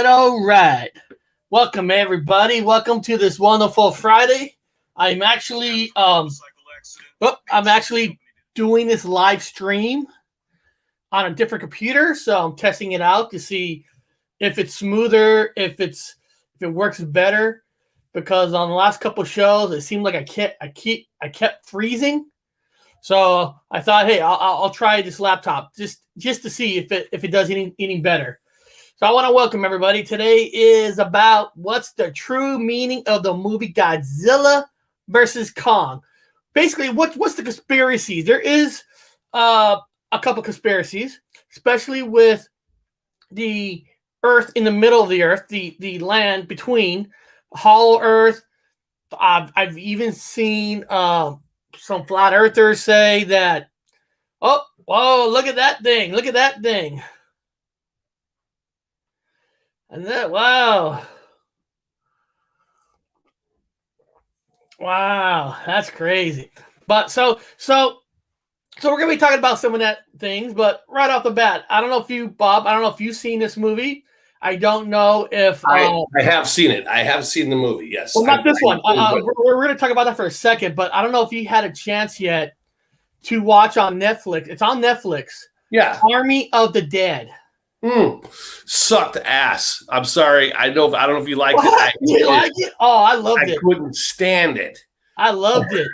All right. Welcome, everybody. Welcome to this wonderful Friday. I'm actually doing this live stream on a different computer, so I'm testing it out to see if it's smoother, if it works better. Because on the last couple of shows, it seemed like I kept freezing. So I thought, hey, I'll try this laptop just to see if it does any better. So I want to welcome everybody. Today is about what's the true meaning of the movie Godzilla versus Kong. Basically, what's the conspiracies? There is a couple conspiracies, especially with the Earth in the middle of the Earth, the land between hollow Earth. I've even seen some flat earthers say that, oh, whoa, look at that thing. Look at that thing. And that, wow, that's crazy. But so we're gonna be talking about some of that things. But right off the bat, I don't know if you've seen this movie. I don't know if I have seen it. I have seen the movie. Yes. Well, not this one. We're going to talk about that for a second. But I don't know if you had a chance yet to watch on Netflix. It's on Netflix. Yeah. Army of the Dead. Sucked ass. I'm sorry. I don't know if you liked it. You like it? Oh, I loved it. I couldn't stand it. I loved it.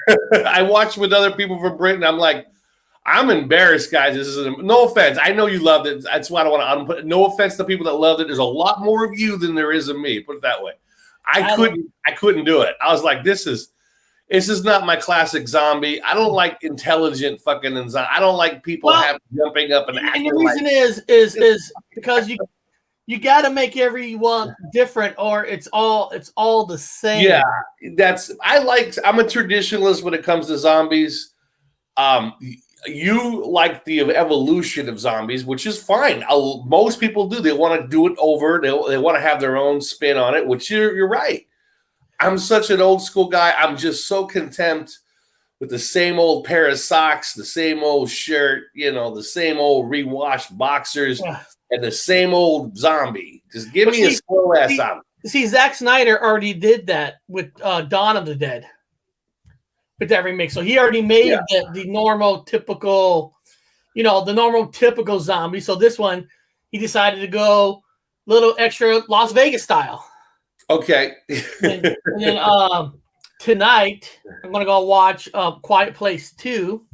I watched with other people from Britain. I'm like, I'm embarrassed, guys. This is no offense. I know you loved it. That's why I don't want to put no offense to people that loved it. There's a lot more of you than there is of me. Put it that way. I couldn't do it. I was like, this is not my classic zombie. I don't like intelligent fucking I don't like people jumping up and acting. And the reason is because you got to make everyone different, or it's all the same. Yeah, I'm a traditionalist when it comes to zombies. You like the evolution of zombies, which is fine. Most people do. They want to do it over. They want to have their own spin on it, which you're right. I'm such an old school guy. I'm just so content with the same old pair of socks, the same old shirt, the same old rewashed boxers, and the same old zombie. Just give me a slow ass zombie. See, Zack Snyder already did that with Dawn of the Dead. With that remake, so he already made the normal typical, typical zombie. So this one, he decided to go a little extra Las Vegas style. Okay. and then tonight, I'm gonna go watch Quiet Place 2,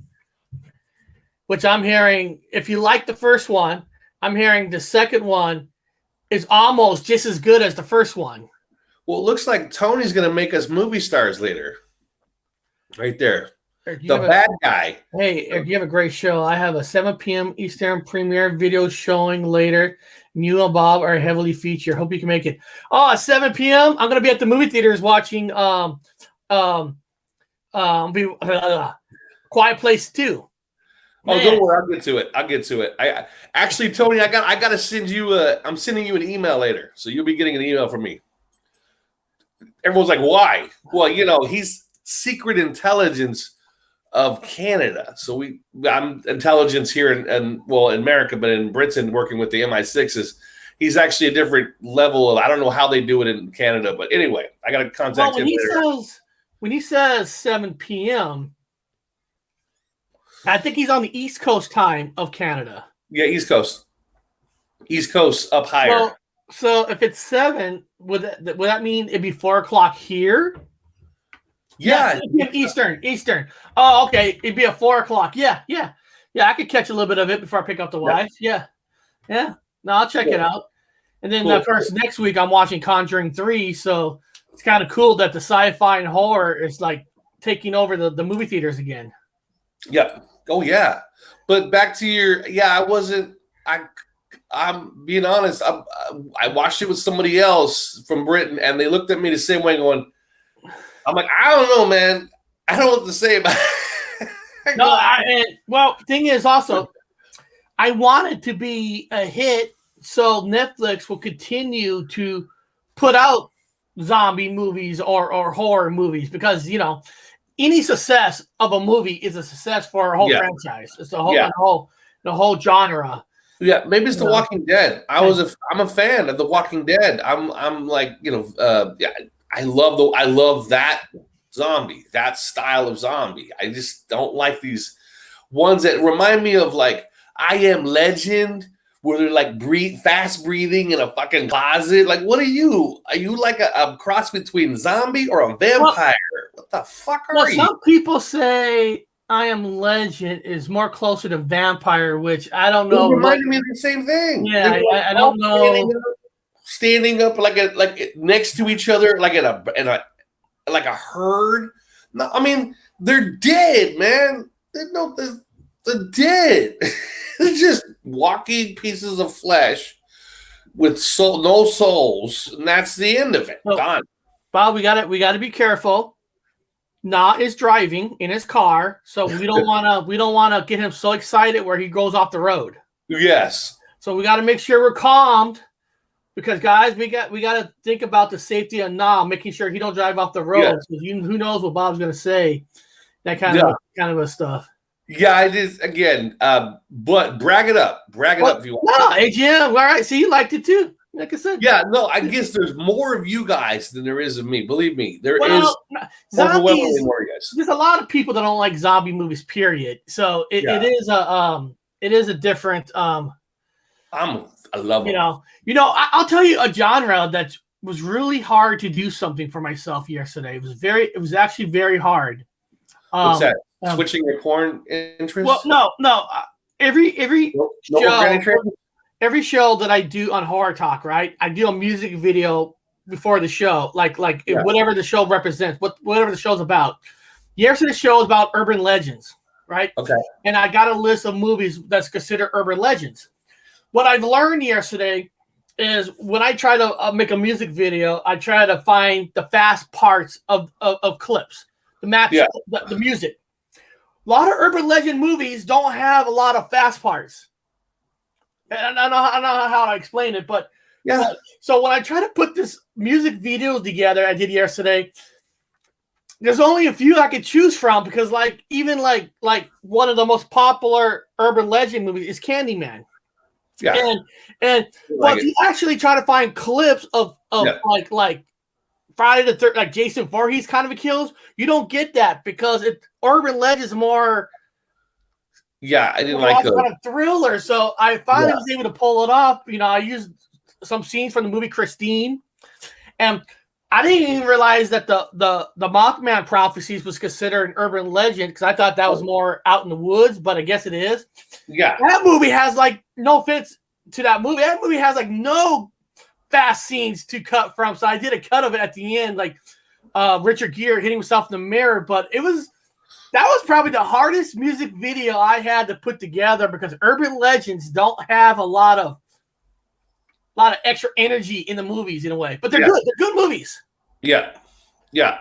which I'm hearing. If you like the first one, I'm hearing the second one is almost just as good as the first one. Well, it looks like Tony's gonna make us movie stars later. Right there. The bad guy. Hey, if you have a great show, I have a 7 p.m. Eastern premiere video showing later. You and Bob are heavily featured. Hope you can make it. Oh, at 7 p.m., I'm going to be at the movie theaters watching Quiet Place 2. Man. Oh, don't worry. I'll get to it. I actually, Tony, I got to send you I'm sending you an email later. So you'll be getting an email from me. Everyone's like, why? Well, he's secret intelligence of Canada. So I'm intelligence here in America, but in Britain, working with the MI6 he's actually a different level of. I don't know how they do it in Canada, but anyway, I got to contact him later. When he says 7 p.m., I think he's on the East Coast time of Canada. Yeah, East Coast up higher. So if it's 7, would that mean it'd be 4 o'clock here? Yeah. Eastern. Oh, okay. It'd be at 4 o'clock. Yeah. I could catch a little bit of it before I pick up the wife. Yeah. No, I'll check it out. And then, of course, next week I'm watching Conjuring 3. So it's kind of cool that the sci-fi and horror is like taking over the movie theaters again. Yeah. Oh, yeah. But back to your, I'm being honest. I watched it with somebody else from Britain, and they looked at me the same way, going, "I'm like, I don't know, man. I don't know what to say about it." No, well, thing is also, I want it to be a hit, so Netflix will continue to put out zombie movies or horror movies, because any success of a movie is a success for a whole franchise. It's the whole genre. Yeah, maybe it's The Walking Dead. I'm a fan of The Walking Dead. I'm like, I love that zombie, that style of zombie. I just don't like these ones that remind me of like I Am Legend, where they're like fast breathing in a fucking closet. Like, what are you? Are you like a cross between zombie or a vampire? What the fuck are you? Some people say I Am Legend is more closer to vampire, which I don't know. It reminded me of the same thing. Yeah, I don't know. Standing up like next to each other, like in a herd. No, I mean, they're dead, man. They're dead. They're just walking pieces of flesh with no souls, and that's the end of it. Done. Bob, we got to be careful. Na is driving in his car, so we don't want to get him so excited where he goes off the road. Yes. So we got to make sure we're calmed, because guys, we got to think about the safety of Na, making sure he don't drive off the road. Because who knows what Bob's going to say, that kind of a stuff. Yeah, it is again. But brag it up if you want. No, hey Jim, all right. See, you liked it too. Like I said. Yeah, no, I guess there's more of you guys than there is of me. Believe me, there is overwhelmingly more of you guys. There's a lot of people that don't like zombie movies, period. So it is a different I love them. I'll tell you a genre that was really hard to do something for myself yesterday. It was actually very hard. What's that? Switching your porn interest? Well, no. Every show that I do on Horror Talk, right? I do a music video before the show, like whatever the show represents, whatever the show's about. Yesterday's show is about urban legends, right? Okay. And I got a list of movies that's considered urban legends. What I've learned yesterday is when I try to make a music video, I try to find the fast parts of clips, the music. A lot of urban legend movies don't have a lot of fast parts. And I don't know how to explain it, but so when I try to put this music videos together, I did yesterday, there's only a few I could choose from, because even one of the most popular urban legend movies is Candyman. Yeah. And if you actually try to find clips of like Friday the 13th, like Jason Voorhees kind of kills, you don't get that, because urban legend is more. Yeah, I didn't like kind of thriller. So I finally was able to pull it off. I used some scenes from the movie Christine, and I didn't even realize that the Mothman prophecies was considered an urban legend, because I thought that was more out in the woods, but I guess it is. Yeah, that movie has no offense to that movie. That movie has no fast scenes to cut from. So I did a cut of it at the end, Richard Gere hitting himself in the mirror. But that was probably the hardest music video I had to put together, because urban legends don't have a lot of extra energy in the movies in a way. But they're good. They're good movies. Yeah. Yeah.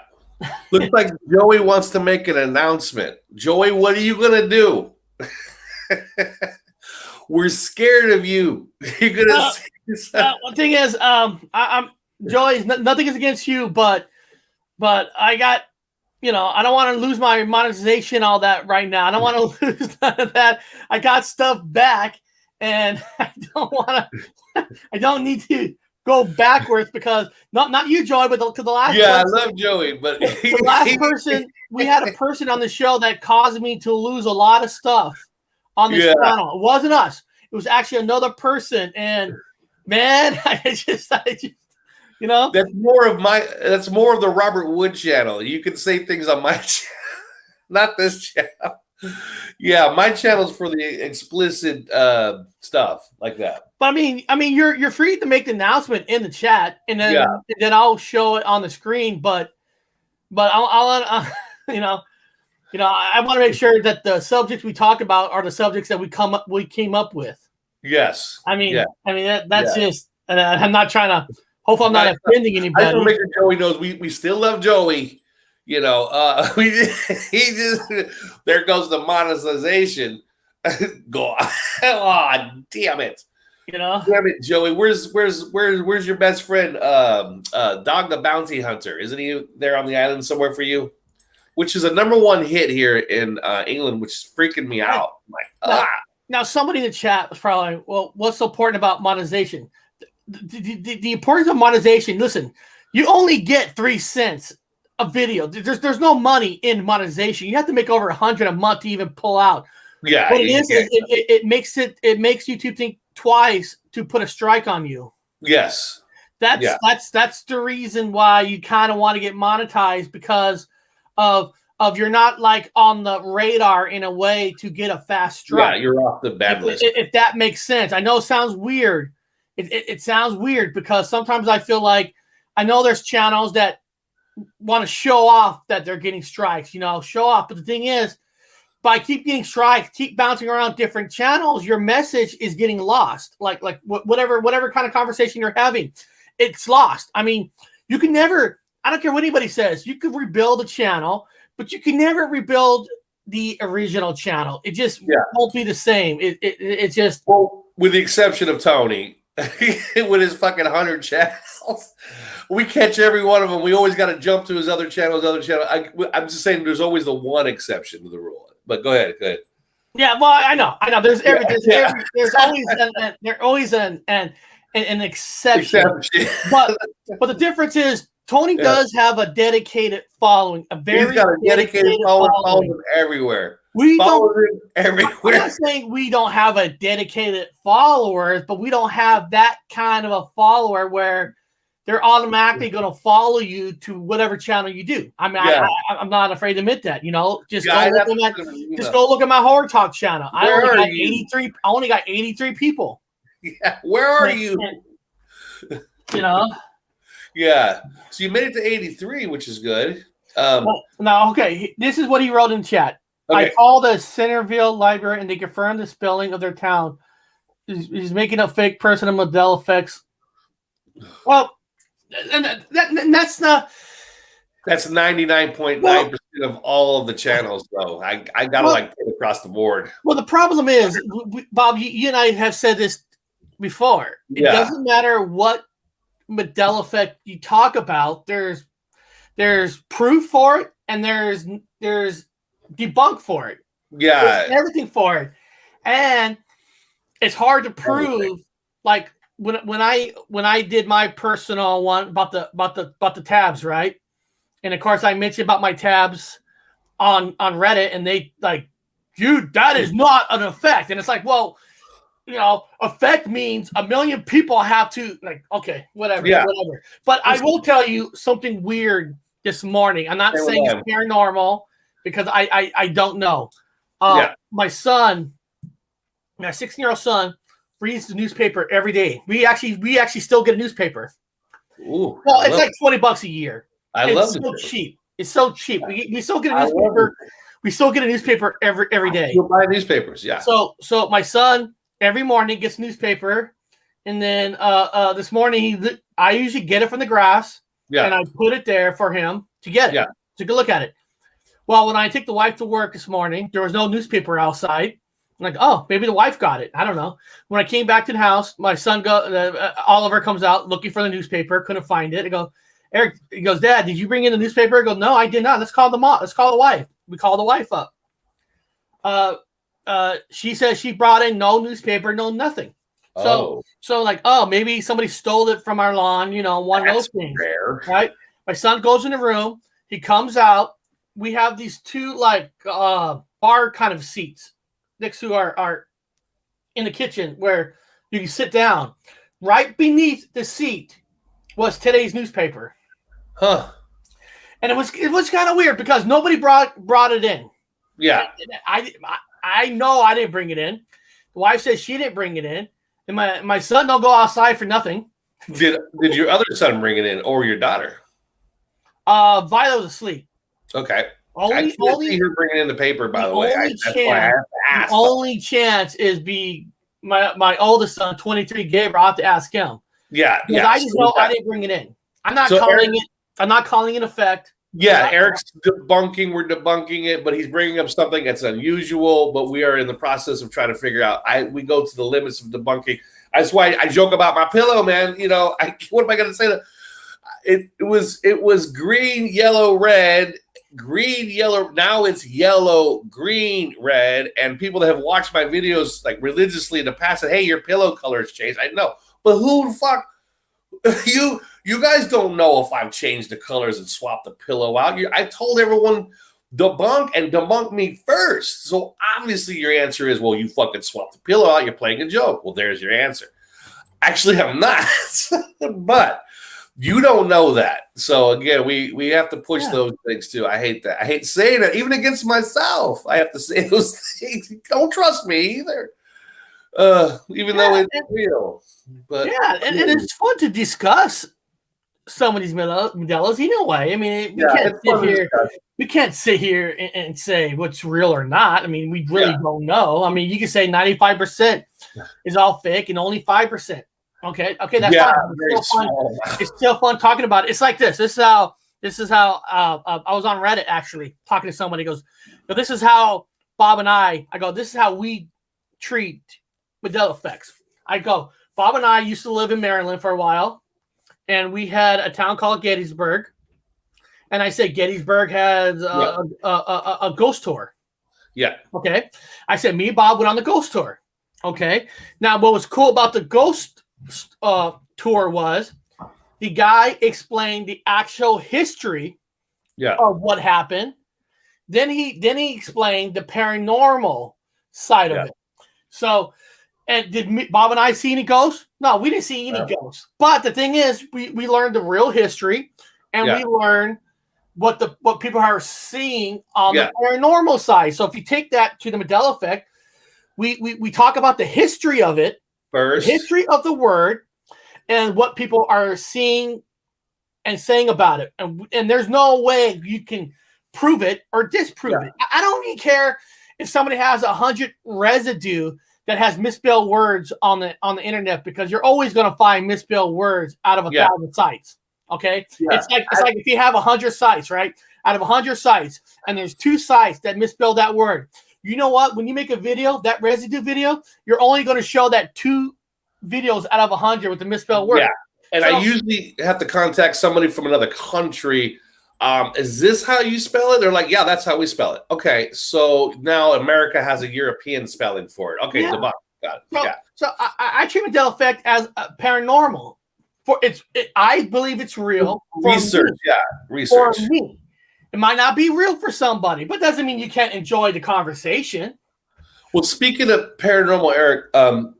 Looks like Joey wants to make an announcement. Joey, what are you going to do? We're scared of you. You're going to the thing is, I'm Joey, nothing is against you, but I got, I don't want to lose my monetization, all that right now. I don't want to lose none of that. I got stuff back, and I don't need to go backwards, because not you, Joey, but the last. Yeah, person, I love Joey, but the last person, we had a person on the show that caused me to lose a lot of stuff on this channel. It wasn't us. It was actually another person, and man, I just that's more of the Robert Wood channel. You can say things on my channel, not this channel. Yeah, my channel's for the explicit stuff like that. But I mean, you're free to make the announcement in the chat, and then I'll show it on the screen. But I'll I want to make sure that the subjects we talk about are the subjects that we came up with. Yes. I mean, Yeah. that's just. I'm not trying to. Hopefully, I'm not offending anybody. I just want to make sure Joey knows we still love Joey. You know, he just there goes the monetization. Go, oh, damn it. You know, damn it, Joey. Where's your best friend, Dog the Bounty Hunter? Isn't he there on the island somewhere for you? Which is a #1 hit here in England, which is freaking me out. Now, somebody in the chat was probably, well, what's so important about monetization? The importance of monetization. Listen, you only get 3 cents a video. There's no money in monetization. You have to make over 100 a month to even pull out. Yeah, what it is it makes YouTube think twice to put a strike on you. Yes, that's the reason why you kind of want to get monetized, because of you're not like on the radar in a way to get a fast strike. Yeah, you're off the bad list. If that makes sense. I know it sounds weird. It sounds weird because sometimes I feel like I know there's channels that want to show off that they're getting strikes, show off. But the thing is, by keep getting strikes, keep bouncing around different channels, your message is getting lost. Like whatever kind of conversation you're having, it's lost. I mean, you can never, I don't care what anybody says, you could rebuild a channel, but you can never rebuild the original channel. It just won't be the same. It just, well, with the exception of Tony with his fucking 100 channels, we catch every one of them. We always got to jump to his other channel. I'm just saying, there's always the one exception to the rule. But go ahead. Yeah, well, I know. There's always an exception. But the difference is Tony does have a dedicated following, He's got a dedicated following everywhere. We don't everywhere. I'm not saying we don't have a dedicated followers, but we don't have that kind of a follower where they're automatically going to follow you to whatever channel you do. I mean, I'm not afraid to admit that. Just go look at my horror talk channel. I only got 83 people. Yeah, where are you? Yeah. So you made it to 83, which is good. Okay. This is what he wrote in chat. Okay. I called the Centerville Library and they confirmed the spelling of their town. He's making a fake person and Model effects. Well, and that's not. That's 99.9% of all of the channels, though. I gotta put across the board. Well, the problem is, Bob, you and I have said this before. It doesn't matter what Model effect you talk about. There's proof for it, and there's debunk for it. Yeah, there's everything for it, and it's hard to prove. Like when I did my personal one about the tabs, right? And of course, I mentioned about my tabs on Reddit, and they like, dude, that is not an effect. And it's like, well, effect means 1 million people have to okay, whatever. But I will tell you something weird this morning. I'm not saying it's paranormal because I don't know. My son, my 16-year-old son, reads the newspaper every day. We actually still get a newspaper. Ooh, well, it's like $20 a year. It's so cheap. It's so cheap. We still get a newspaper. We still get a newspaper every day. You'll buy newspapers, yeah. So my son every morning gets a newspaper, and then this morning I usually get it from the grass, and I put it there for him to get it, to go look at it. Well, when I take the wife to work this morning, there was no newspaper outside. I'm like, oh, maybe the wife got it. I don't know. When I came back to the house, my son Oliver comes out looking for the newspaper, couldn't find it. I go, Eric, he goes, Dad, did you bring in the newspaper? I go, no, I did not. Let's call the wife. We call the wife up. She says she brought in no newspaper, no nothing. So like, oh, maybe somebody stole it from our lawn, one of those things. Rare. Right? My son goes in the room. He comes out. We have these two bar kind of seats next to our in the kitchen where you can sit down. Right beneath the seat was today's newspaper. Huh. And it was kind of weird because nobody brought it in. Yeah. I know I didn't bring it in. The wife says she didn't bring it in. And my son don't go outside for nothing. Did your other son bring it in, or your daughter? Violet was asleep. Okay. I can't see her bringing in the paper, by the way. That's why I have to ask. The only chance is be my oldest son, 23, Gabriel, I have to ask him. Yeah, because I just know I didn't bring it in. I'm not calling it effect. Yeah, Eric's debunking. We're debunking it, but he's bringing up something that's unusual. But we are in the process of trying to figure out. We go to the limits of debunking. That's why I joke about my pillow, man. You know, what am I going to say? It was green, yellow, red, green, yellow. Now it's yellow, green, red. And people that have watched my videos like religiously in the past said, "Hey, your pillow color has changed." I know, but who the fuck you guys don't know if I've changed the colors and swapped the pillow out. I told everyone debunk me first. So obviously your answer is, well, you fucking swapped the pillow out. You're playing a joke. Well, there's your answer. Actually, I'm not. But you don't know that. So again, we have to push those things too. I hate that. I hate saying that. Even against myself, I have to say those things. Don't trust me either. Even though it's real. But and it's fun to discuss some of these Modelos. Either way, I mean, we can't sit here and say what's real or not. I mean, we really don't know. I mean, you can say 95% is all fake and only 5%. Okay, that's fine. It's still fun talking about it. It's like this. This is how I was on Reddit actually talking to somebody. He goes, "But this is how Bob and I go. This is how we treat Mandela effects." I go, Bob and I used to live in Maryland for a while, and we had a town called Gettysburg. And I said Gettysburg has a ghost tour. Yeah. Okay. I said me and Bob went on the ghost tour. Okay. Now, what was cool about the ghost tour was the guy explained the actual history of what happened. Then he explained the paranormal side of it. So. And did Bob and I see any ghosts? No, we didn't see any ghosts. But the thing is, we learned the real history, and we learned what people are seeing on the paranormal side. So if you take that to the Mandela effect, we talk about the history of it, first, the history of the word, and what people are seeing and saying about it. And there's no way you can prove it or disprove it. I don't even care if somebody has 100 residue that has misspelled words on the internet, because you're always going to find misspelled words out of 1,000 sites. Okay, it's like if you have 100 sites, right? Out of 100 sites, and there's 2 sites that misspell that word. You know what? When you make a video, that residue video, you're only going to show that 2 videos out of 100 with the misspelled word. Yeah, and I usually have to contact somebody from another country. Is this how you spell it? They're like, yeah, that's how we spell it. Okay, so now America has a European spelling for it. Okay, got it. So I treat Mandela effect as paranormal. I believe it's real. Research. For me, it might not be real for somebody, but doesn't mean you can't enjoy the conversation. Well, speaking of paranormal, Eric,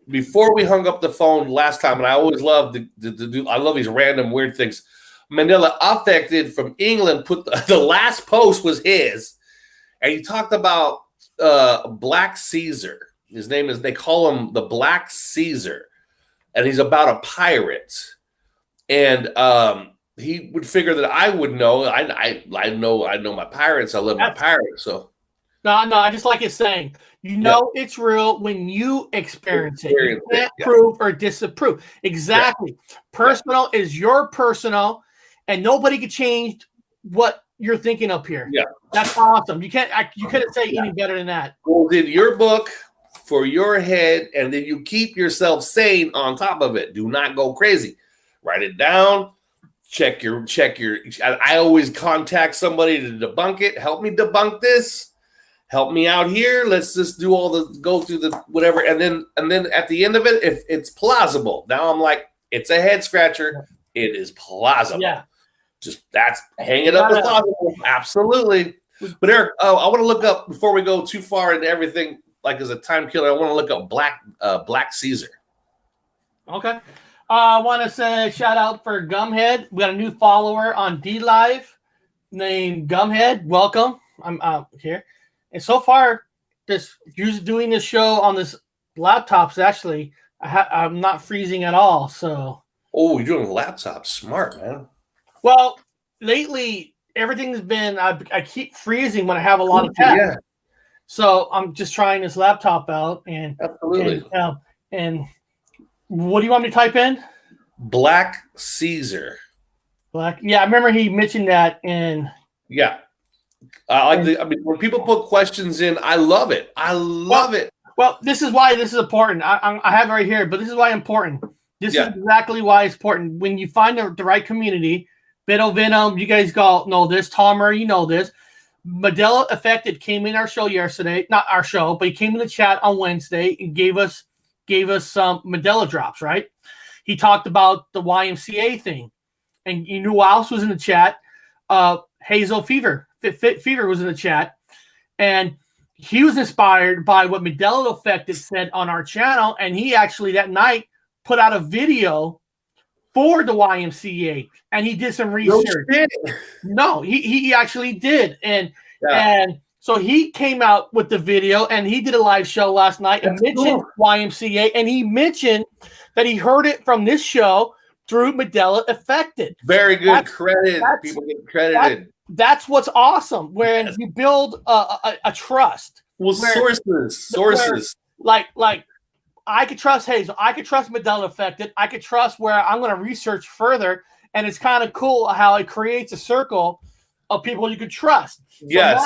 before we hung up the phone last time, and I always love to do. I love these random weird things. Mandela affected from England put the last post was his, and he talked about Black Caesar. His name is, they call him the Black Caesar, and he's about a pirate. And he would figure that I would know. I know my pirates. I love my pirates. So no, I just like it saying, it's real when you experience it. You can't prove or disapprove. Exactly. Personal is your personal. And nobody could change what you're thinking up here. Yeah, that's awesome. You couldn't say any better than that. Well, in your book for your head, and then you keep yourself sane on top of it. Do not go crazy. Write it down. Check your. I always contact somebody to debunk it. Help me debunk this. Help me out here. Let's just go through the whatever, and then at the end of it, if it's plausible, now I'm like, it's a head scratcher. It is plausible. Yeah. Just hang it up as possible. Absolutely. But Eric, I want to look up, before we go too far into everything, like as a time killer, I want to look up Black Caesar. Okay. I want to say shout out for Gumhead. We got a new follower on D Live named Gumhead. Welcome. I'm out here. And so far, doing this show on this laptop's actually, I'm not freezing at all. So. Oh, you're doing laptop. Smart, man. Well, lately everything's been. I keep freezing when I have a lot of tabs. Yeah. So I'm just trying this laptop out, and absolutely. And what do you want me to type in? Black Caesar. Black. Yeah, I remember he mentioned that in. Yeah. I mean, when people put questions in, I love it. I love it. Well, this is why this is important. I have it right here, but this is why important. This is exactly why it's important. When you find the right community, Biddle Venom, you guys all know this. Tomer, you know this. Medela Affected came in our show yesterday, not our show, but he came in the chat on Wednesday and gave us some Medela drops, right? He talked about the YMCA thing. And you knew who else was in the chat? Hazel Fever. Fit Fever was in the chat. And he was inspired by what Medela Affected said on our channel. And he actually that night put out a video for the YMCA. And he did some research. No, he actually did. And so he came out with the video and he did a live show last night and mentioned YMCA. And he mentioned that he heard it from this show through Medela Affected. Very good credit. People get credited. That's what's awesome. When you build a trust. Well, sources. Like I could trust Hazel. I could trust Medela Affected. I could trust where I'm going to research further. And it's kind of cool how it creates a circle of people you could trust. Yes.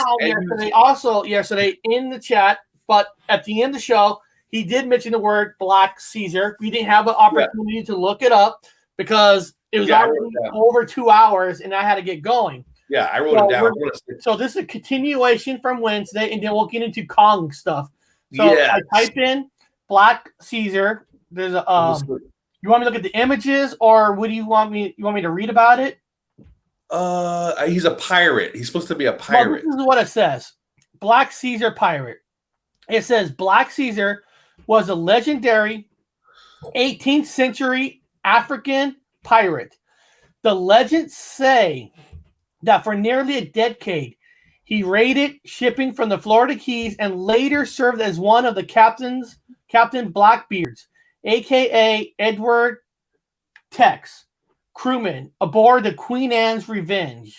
So yesterday in the chat, but at the end of the show, he did mention the word Black Caesar. We didn't have an opportunity to look it up because it was already over 2 hours and I had to get going. Yeah, I wrote it down. So this is a continuation from Wednesday, and then we'll get into Kong stuff. So I type in Black Caesar. There's a you want me to look at the images, or what do you want me? You want me to read about it? He's a pirate. He's supposed to be a pirate. Well, this is what it says: Black Caesar pirate. It says Black Caesar was a legendary 18th century African pirate. The legends say that for nearly a decade, he raided shipping from the Florida Keys and later served as one of the Captain Blackbeard's, a.k.a. Edward Tex, crewman aboard the Queen Anne's Revenge.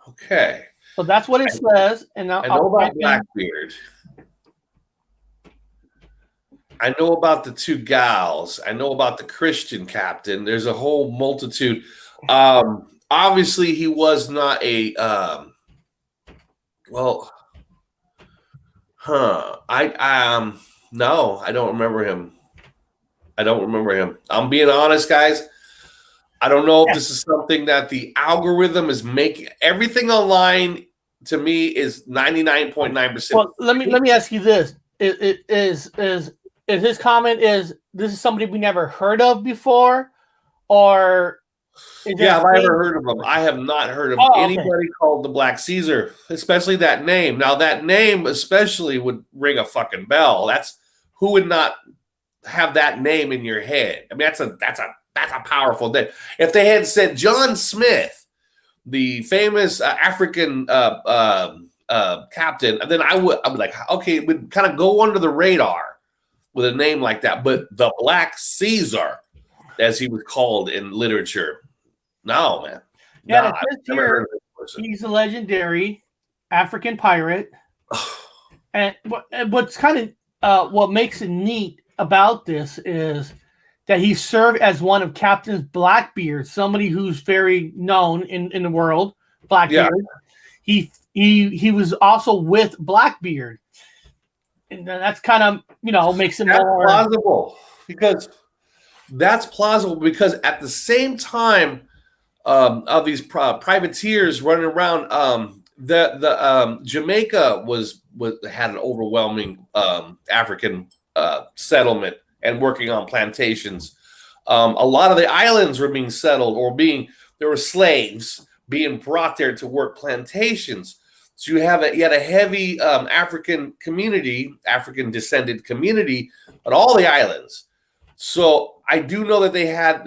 Okay. So that's what it says. And I know about Blackbeard. I know about the two gals. I know about the Christian captain. There's a whole multitude. Obviously, he was not a no, I don't remember him. I'm being honest, guys. I don't know if this is something that the algorithm is making. Everything online to me is 99.9%. Well, let me ask you this: is his comment is this is somebody we never heard of before, or? Have I ever heard of him? I have not heard of anybody called the Black Caesar, especially that name. Now, that name especially would ring a fucking bell. That's who would not have that name in your head. I mean, that's a powerful name. If they had said John Smith, the famous African captain, then I'd be like, okay, it would kind of go under the radar with a name like that. But the Black Caesar, as he was called in literature. No, man. Yeah, it says here he's a legendary African pirate. And what's kind of what makes it neat about this is that he served as one of Captain Blackbeard, somebody who's very known in the world. Blackbeard. Yeah. He was also with Blackbeard, and that's kind of makes it more plausible because at the same time. Of these privateers running around, the Jamaica had an overwhelming African settlement and working on plantations. A lot of the islands were being settled there were slaves being brought there to work plantations. So you had a heavy African descended community on all the islands. So I do know that they had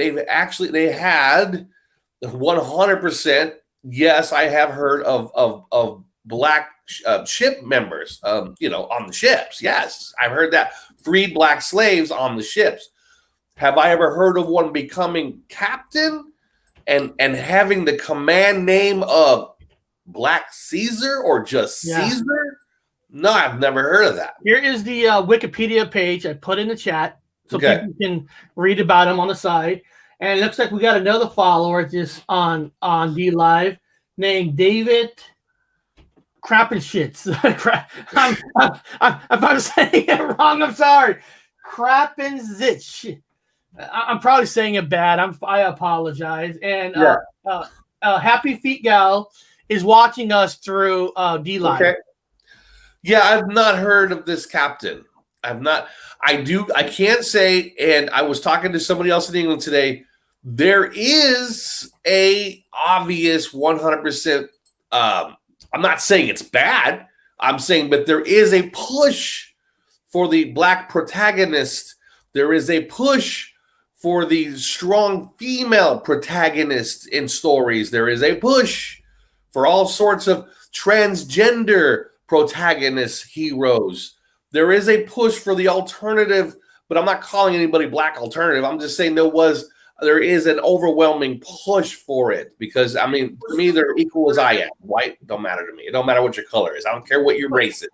100%. Yes, I have heard of black ship members, on the ships. Yes, I've heard that. Freed black slaves on the ships. Have I ever heard of one becoming captain and having the command name of Black Caesar or just Caesar? No, I've never heard of that. Here is the Wikipedia page I put in the chat so Okay. people can read about him on the side. And it looks like we got another follower just on D Live named David Crappenshits. If I'm saying it wrong, I'm sorry. Crappenshits. I'm probably saying it bad. I apologize. And Happy Feet Gal is watching us through D Live. Okay. Yeah, I've not heard of this captain. I've not. I can't say. And I was talking to somebody else in England today. There is a obvious 100%. I'm not saying it's bad. I'm saying, but there is a push for the black protagonist. There is a push for the strong female protagonist in stories. There is a push for all sorts of transgender protagonist heroes. There is a push for the alternative, but I'm not calling anybody black alternative. I'm just saying there is an overwhelming push for it because, I mean, to me, they're equal as I am. White, don't matter to me. It don't matter what your color is. I don't care what your race is.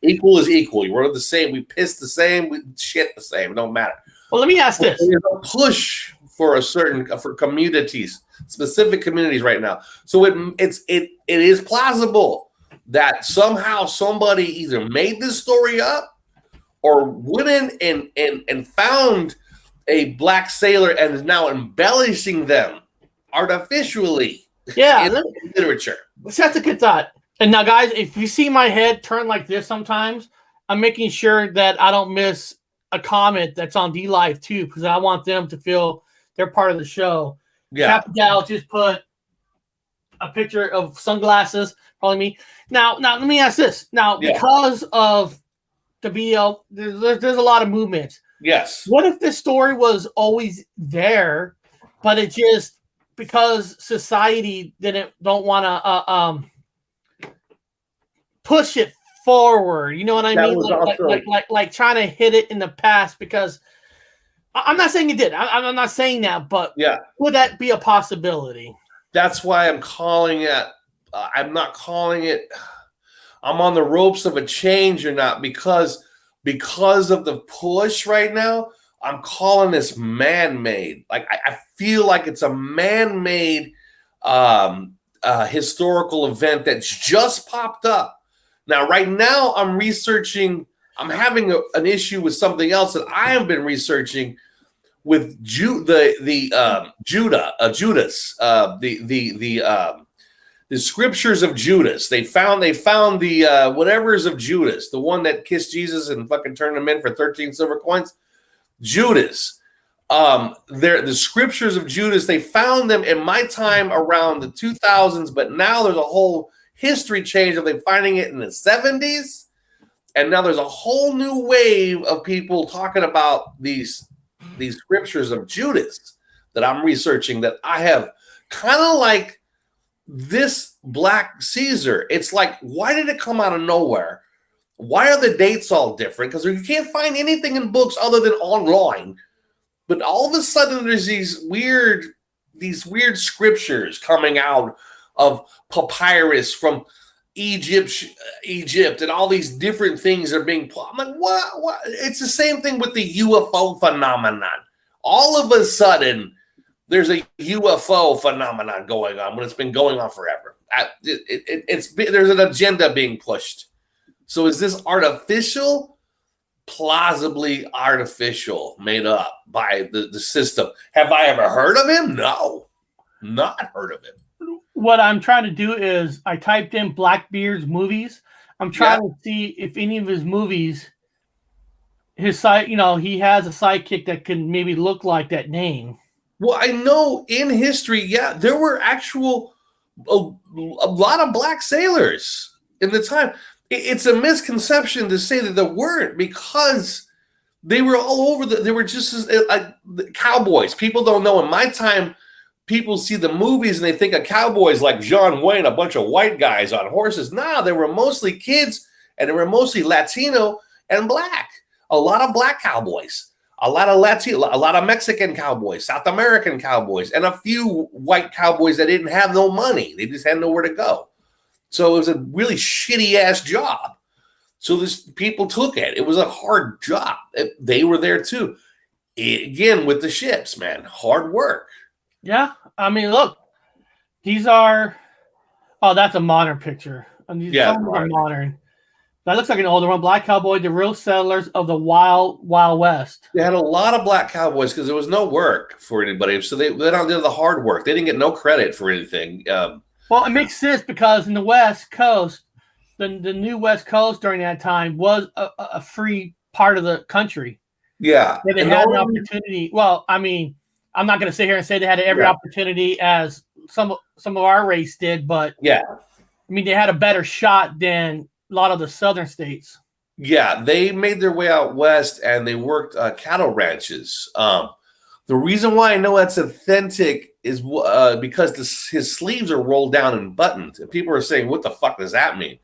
Equal is equal. We're the same. We piss the same. We shit the same. It don't matter. Well, let me ask this. There's a push for for communities, specific communities right now. So it is plausible that somehow somebody either made this story up or went in and found a black sailor and is now embellishing them artificially in literature. That's a good thought. And now, guys, if you see my head turn like this sometimes, I'm making sure that I don't miss a comment that's on D Live too, because I want them to feel they're part of the show. Yeah. Captain Gal just put a picture of sunglasses, probably me. Now let me ask this. Now, because of the BL, there's a lot of movements. Yes. What if this story was always there, but it just because society don't want to push it forward? You know what I mean? Like trying to hit it in the past. Because I'm not saying it did. I'm not saying that, but would that be a possibility? That's why I'm calling it. I'm not calling it. I'm on the ropes of a change or not because of the push right now. I'm calling this man-made. Like I feel like it's a man-made historical event that's just popped up. Now, right now, I'm researching. I'm having an issue with something else that I have been researching with Judas, the scriptures of Judas. They found the whatevers of Judas, the one that kissed Jesus and fucking turned him in for 13 silver coins. Judas. The scriptures of Judas. They found them in my time around the 2000s, but now there's a whole history change of them finding it in the 70s, and now there's a whole new wave of people talking about these scriptures of Judas that I'm researching, that I have kind of like this Black Caesar. It's like, why did it come out of nowhere? Why are the dates all different? Because you can't find anything in books other than online. But all of a sudden there's these weird scriptures coming out of papyrus from Egypt, and all these different things are being. I'm like, what? It's the same thing with the UFO phenomenon. All of a sudden, there's a UFO phenomenon going on when it's been going on forever. There's an agenda being pushed. So is this artificial? Plausibly artificial, made up by the system. Have I ever heard of him? No, not heard of him. What I'm trying to do is I typed in Blackbeard's movies. I'm trying to see if any of his movies, his side, he has a sidekick that can maybe look like that name. Well, I know in history, there were a lot of black sailors in the time. It's a misconception to say that there weren't, because they were all over. They were just cowboys. People don't know. In my time, people see the movies and they think of cowboys like John Wayne, a bunch of white guys on horses. Nah, they were mostly kids, and they were mostly Latino and black. A lot of black cowboys, a lot of Latino, a lot of Mexican cowboys, South American cowboys, and a few white cowboys that didn't have no money. They just had nowhere to go. So it was a really shitty ass job. So this people took it. It was a hard job. They were there too. Again, with the ships, man, hard work. Yeah, I mean, look, these are. Oh, that's a modern picture. I mean, Yeah, some are modern. That looks like an older one. Black Cowboy, the real settlers of the Wild West. They had a lot of black cowboys because there was no work for anybody. So they went out and did the hard work. They didn't get no credit for anything. Well, it makes sense because in the West Coast, the new West Coast during that time was a free part of the country. Yeah. They had an opportunity. Well, I mean, I'm not going to sit here and say they had every opportunity as some of our race did, but yeah, I mean, they had a better shot than a lot of the southern states. Yeah, they made their way out west and they worked cattle ranches. The reason why I know that's authentic is because his sleeves are rolled down and buttoned, and people are saying, "What the fuck does that mean?"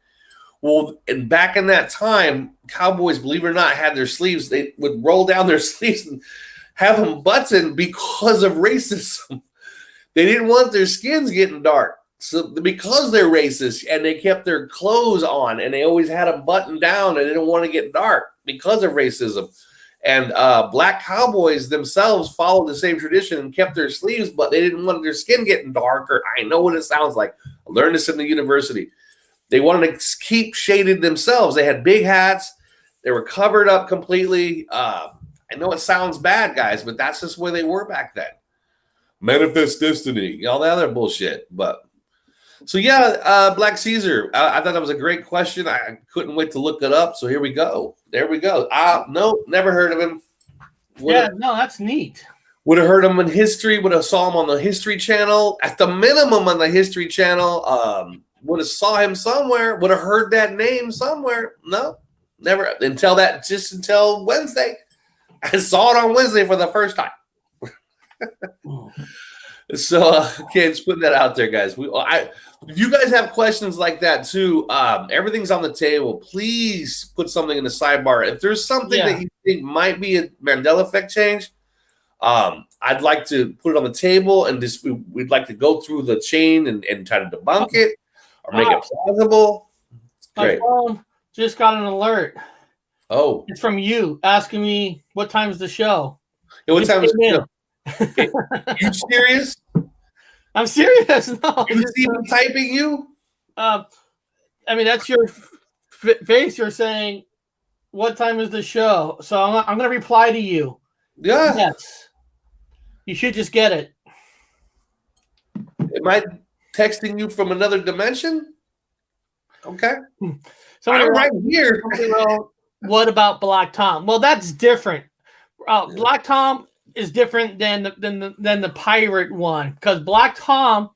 Well, and back in that time, cowboys, believe it or not, had their sleeves. They would roll down their sleeves and have them buttoned because of racism. They didn't want their skins getting dark. So because they're racist and they kept their clothes on and they always had them buttoned down and they didn't want to get dark because of racism. And black cowboys themselves followed the same tradition and kept their sleeves, but they didn't want their skin getting darker. I know what it sounds like. I learned this in the university. They wanted to keep shaded themselves. They had big hats. They were covered up completely. I know it sounds bad, guys, but that's just where they were back then. Manifest destiny, all that other bullshit. But so yeah, Black Caesar. I thought that was a great question. I couldn't wait to look it up. So here we go. There we go. No, never heard of him. That's neat. Would have heard him in history. Would have saw him on the History Channel. At the minimum on the History Channel. Would have saw him somewhere. Would have heard that name somewhere. No, never until Wednesday. I saw it on Wednesday for the first time. So, just putting that out there, guys. If you guys have questions like that too, everything's on the table. Please put something in the sidebar. If there's something that you think might be a Mandela effect change, I'd like to put it on the table and we'd like to go through the chain and try to debunk it or make it plausible. My phone just got an alert. Oh, it's from you asking me what time is the show. Yeah, what time is the show? You serious? I'm serious. No, you see me typing you? I mean, that's your face. You're saying, what time is the show? So I'm going to reply to you. Yeah. Yes. You should just get it. Am I texting you from another dimension? Okay. I'm right here. What about Black Tom? Well, that's different. Black Tom is different than the pirate one, because Black Tom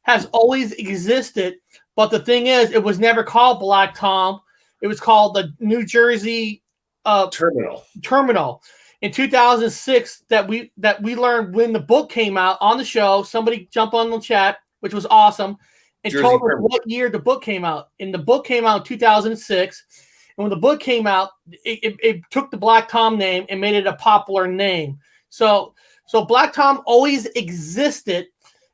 has always existed, but the thing is, it was never called Black Tom. It was called the New Jersey Terminal. In 2006, that we learned when the book came out on the show. Somebody jump on the chat, which was awesome, and told us what year the book came out. And the book came out in 2006. And when the book came out, it took the Black Tom name and made it a popular name. So Black Tom always existed,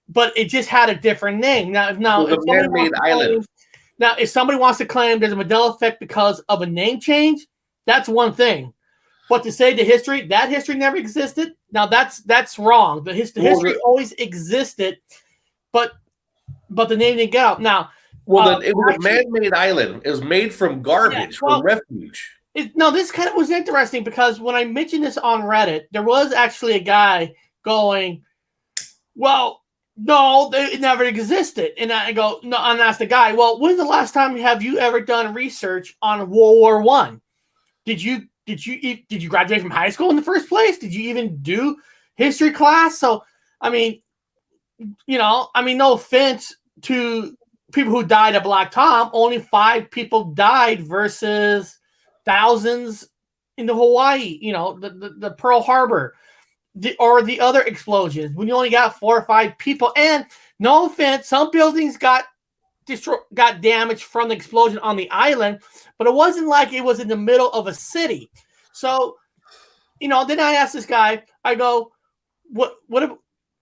but it just had a different name. Now, if somebody wants to claim there's a Mandela effect because of a name change, that's one thing. But to say that history never existed, now that's wrong. The history always existed, but the name didn't get out. Now, it was a man-made island. It was made from garbage, from refuge. This kind of was interesting because when I mentioned this on Reddit, there was actually a guy going, well, no, it never existed. And I go, no, and asked the guy, well, when's the last time have you ever done research on World War I? Did you graduate from high school in the first place? Did you even do history class? So, I mean, no offense to people who died at Black Tom, only 5 people died versus thousands in the Hawaii, the Pearl Harbor, or the other explosions when you only got 4 or 5 people. And no offense, some buildings got damaged from the explosion on the island, but it wasn't like it was in the middle of a city. So, then I asked this guy, I go,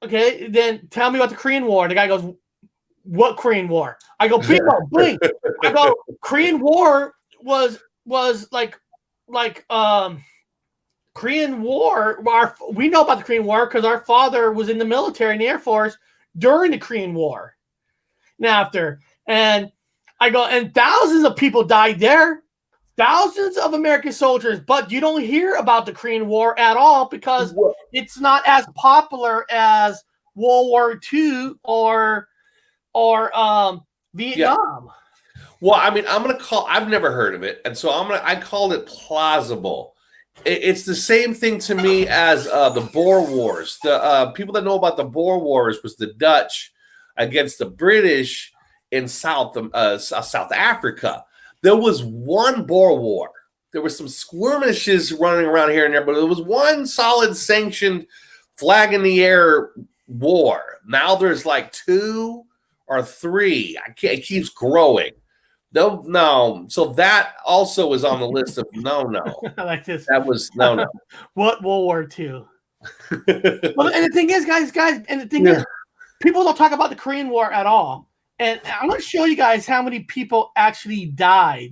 okay, then tell me about the Korean War. The guy goes, what Korean War? I go, bingo, blink. I go, Korean War was was like Korean War. We know about the Korean War because our father was in the military in the Air Force during the Korean War. And after, and I go, and thousands of people died there. Thousands of American soldiers, but you don't hear about the Korean War at all because it's not as popular as World War II or Vietnam. Yeah. Well, I mean, I've never heard of it, and so I called it plausible. It's the same thing to me as the Boer Wars. The people that know about the Boer Wars was the Dutch against the British in South Africa. There was one Boer War. There were some skirmishes running around here and there, but there was one solid sanctioned flag in the air war. Now there's like 2 or 3. It keeps growing. No. So that also is on the list of no. I like this. That was no. What World War II? Well, and the thing is, guys, and the thing is, people don't talk about the Korean War at all. And I'm going to show you guys how many people actually died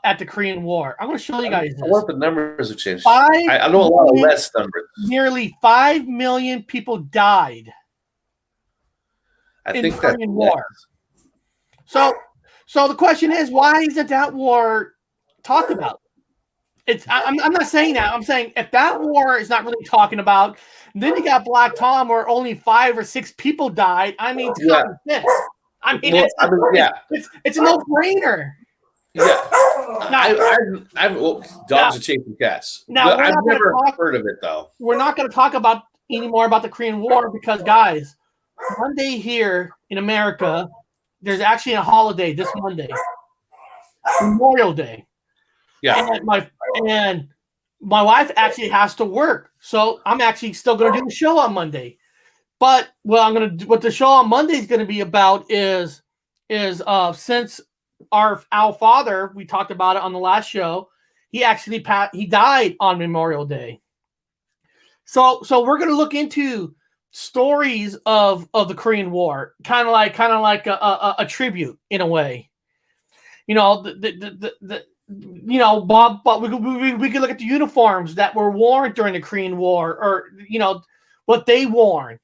at the Korean War. I'm going to show you guys this. I wonder if the numbers have changed. I know a lot of less numbers. Nearly 5 million people died in the Korean War. So the question is, why isn't that war talked about? I'm not saying that. I'm saying if that war is not really talking about, then you got Black Tom where only 5 or 6 people died. I mean, it's a no-brainer. Yeah. Dogs are chasing cats. Now, I've never heard of it, though. We're not going to talk about anymore about the Korean War because, guys, Monday here in America, there's actually a holiday this Monday, Memorial Day. Yeah. And my wife actually has to work, so I'm actually still going to do the show on Monday. But what the show on Monday is going to be about is since our father, we talked about it on the last show, he actually he died on Memorial Day. So we're going to look into stories of the Korean War, kind of like a tribute in a way. But we could look at the uniforms that were worn during the Korean War, or what they worn,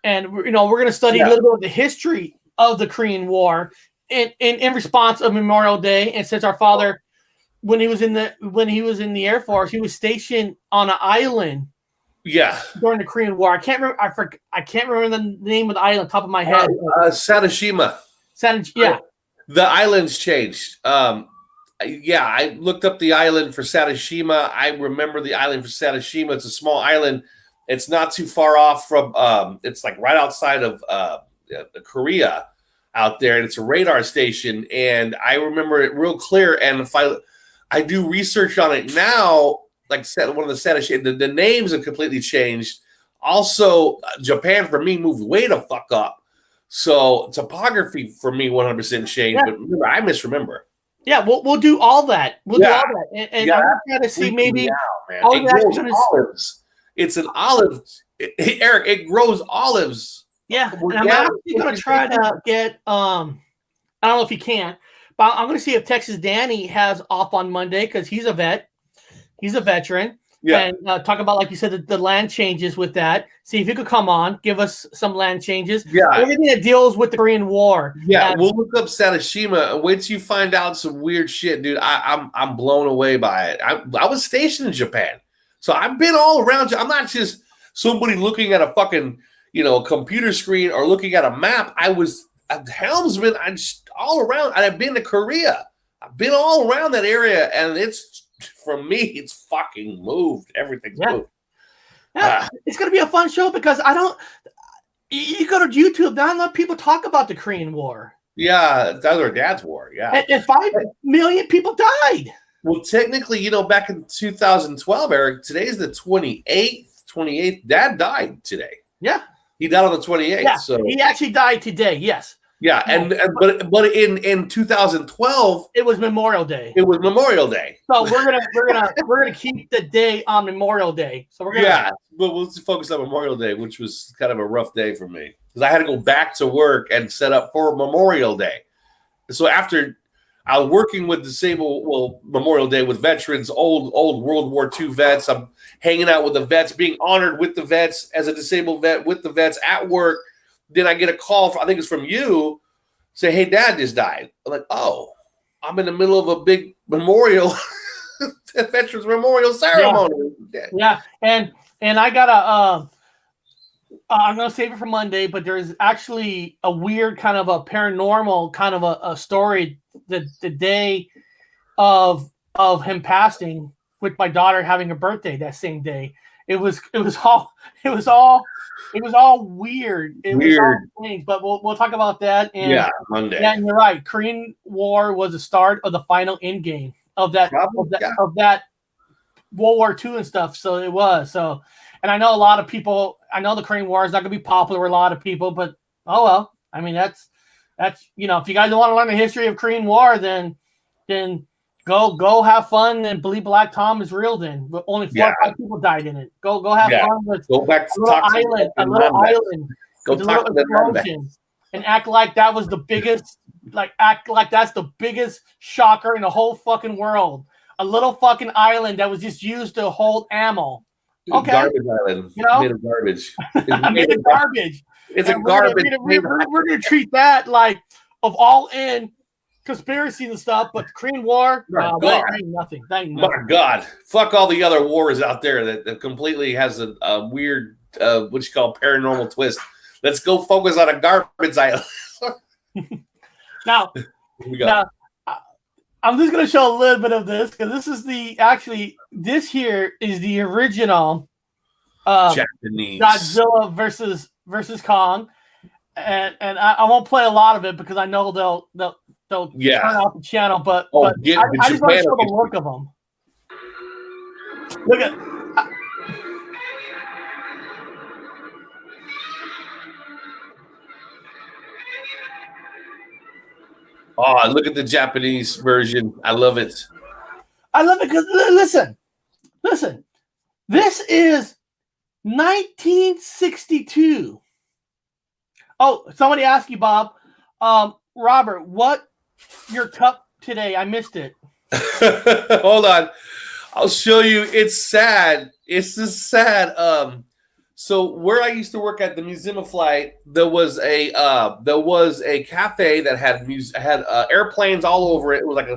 and we're going to study a little bit of the history of the Korean War in response of Memorial Day. And since our father, when he was in the Air Force, he was stationed on an island. Yeah. During the Korean War, I can't remember the name of the island top of my head. Satashima. Yeah. The island's changed. I looked up the island for Satashima. I remember the island for Satashima. It's a small island. It's not too far off from. It's like right outside of Korea, out there, and it's a radar station. And I remember it real clear. And if I do research on it now. Like one of the saddest, the names have completely changed. Also, Japan for me moved way the fuck up. So topography for me 100% changed. But remember, I misremember. Yeah, we'll do all that. We'll do all that, and I'm trying to see maybe all it grows olives. It's an olive, Eric. It grows olives. Yeah, and I'm actually going to try to get. I don't know if he can, but I'm going to see if Texas Danny has off on Monday because he's a vet. He's a veteran. Yeah. And talk about, like you said, the land changes with that. See if you could come on, give us some land changes. Yeah. Everything that deals with the Korean War. Yeah, we'll look up Satashima. Wait till you find out some weird shit, dude. I'm blown away by it. I was stationed in Japan. So I've been all around. I'm not just somebody looking at a fucking, computer screen or looking at a map. I was a helmsman. I'm just all around. And I've been to Korea. I've been all around that area, and for me, it's fucking moved. Everything's moved. Yeah, it's going to be a fun show because you go to YouTube, not enough people talk about the Korean War. Yeah, that was our dad's war. Yeah. And 5 million people died. Well, technically, back in 2012, Eric, today's the 28th. Dad died today. Yeah. He died on the 28th. Yeah, so he actually died today, yes. Yeah, but in 2012 it was Memorial Day. It was Memorial Day. So we're gonna keep the day on Memorial Day. So but we'll focus on Memorial Day, which was kind of a rough day for me because I had to go back to work and set up for Memorial Day. So after I was working with Memorial Day with veterans, old World War II vets. I'm hanging out with the vets, being honored with the vets as a disabled vet with the vets at work. Then I get a call, I think it's from you, say, hey, Dad just died. I'm like, oh, I'm in the middle of a big memorial, veterans memorial ceremony. Yeah. And I got I'm going to save it for Monday, but there's actually a weird kind of a paranormal kind of a story the day of him passing, with my daughter having a birthday that same day. It was all weird. It was all things, but we'll talk about that. And Monday. Yeah, and you're right. Korean War was the start of the final end game of that World War II and stuff. So it was so. And I know a lot of people. I know the Korean War is not going to be popular with a lot of people, but oh well. I mean, that's if you guys don't want to learn the history of Korean War, then go have fun and believe Black Tom is real. Then, but only 4 or 5 people died in it. Go have fun with go back to a little island, go talk to the and act like that was the biggest. Act like that's the biggest shocker in the whole fucking world. A little fucking island that was just used to hold ammo. Okay. Garbage island. Made of garbage. Made of garbage. It's a garbage. We're going to treat that like of all in conspiracies and stuff, but Korean War, that ain't nothing. My God. Fuck all the other wars out there that completely has a weird, what you call paranormal twist. Let's go focus on a garbage island. Now, I'm just going to show a little bit of this because this is this here is the original Japanese Godzilla versus Kong, and I won't play a lot of it because I know they'll turn off the channel. But I just want to show the look of them. Look at. Oh, look at the Japanese version. I love it. I love it because listen. This is 1962. Oh, somebody asked you, Bob. Robert, what your cup today? I missed it. Hold on. I'll show you. It's sad. It's just sad. So where I used to work at the Museum of Flight, there was a cafe that had airplanes all over it. It was like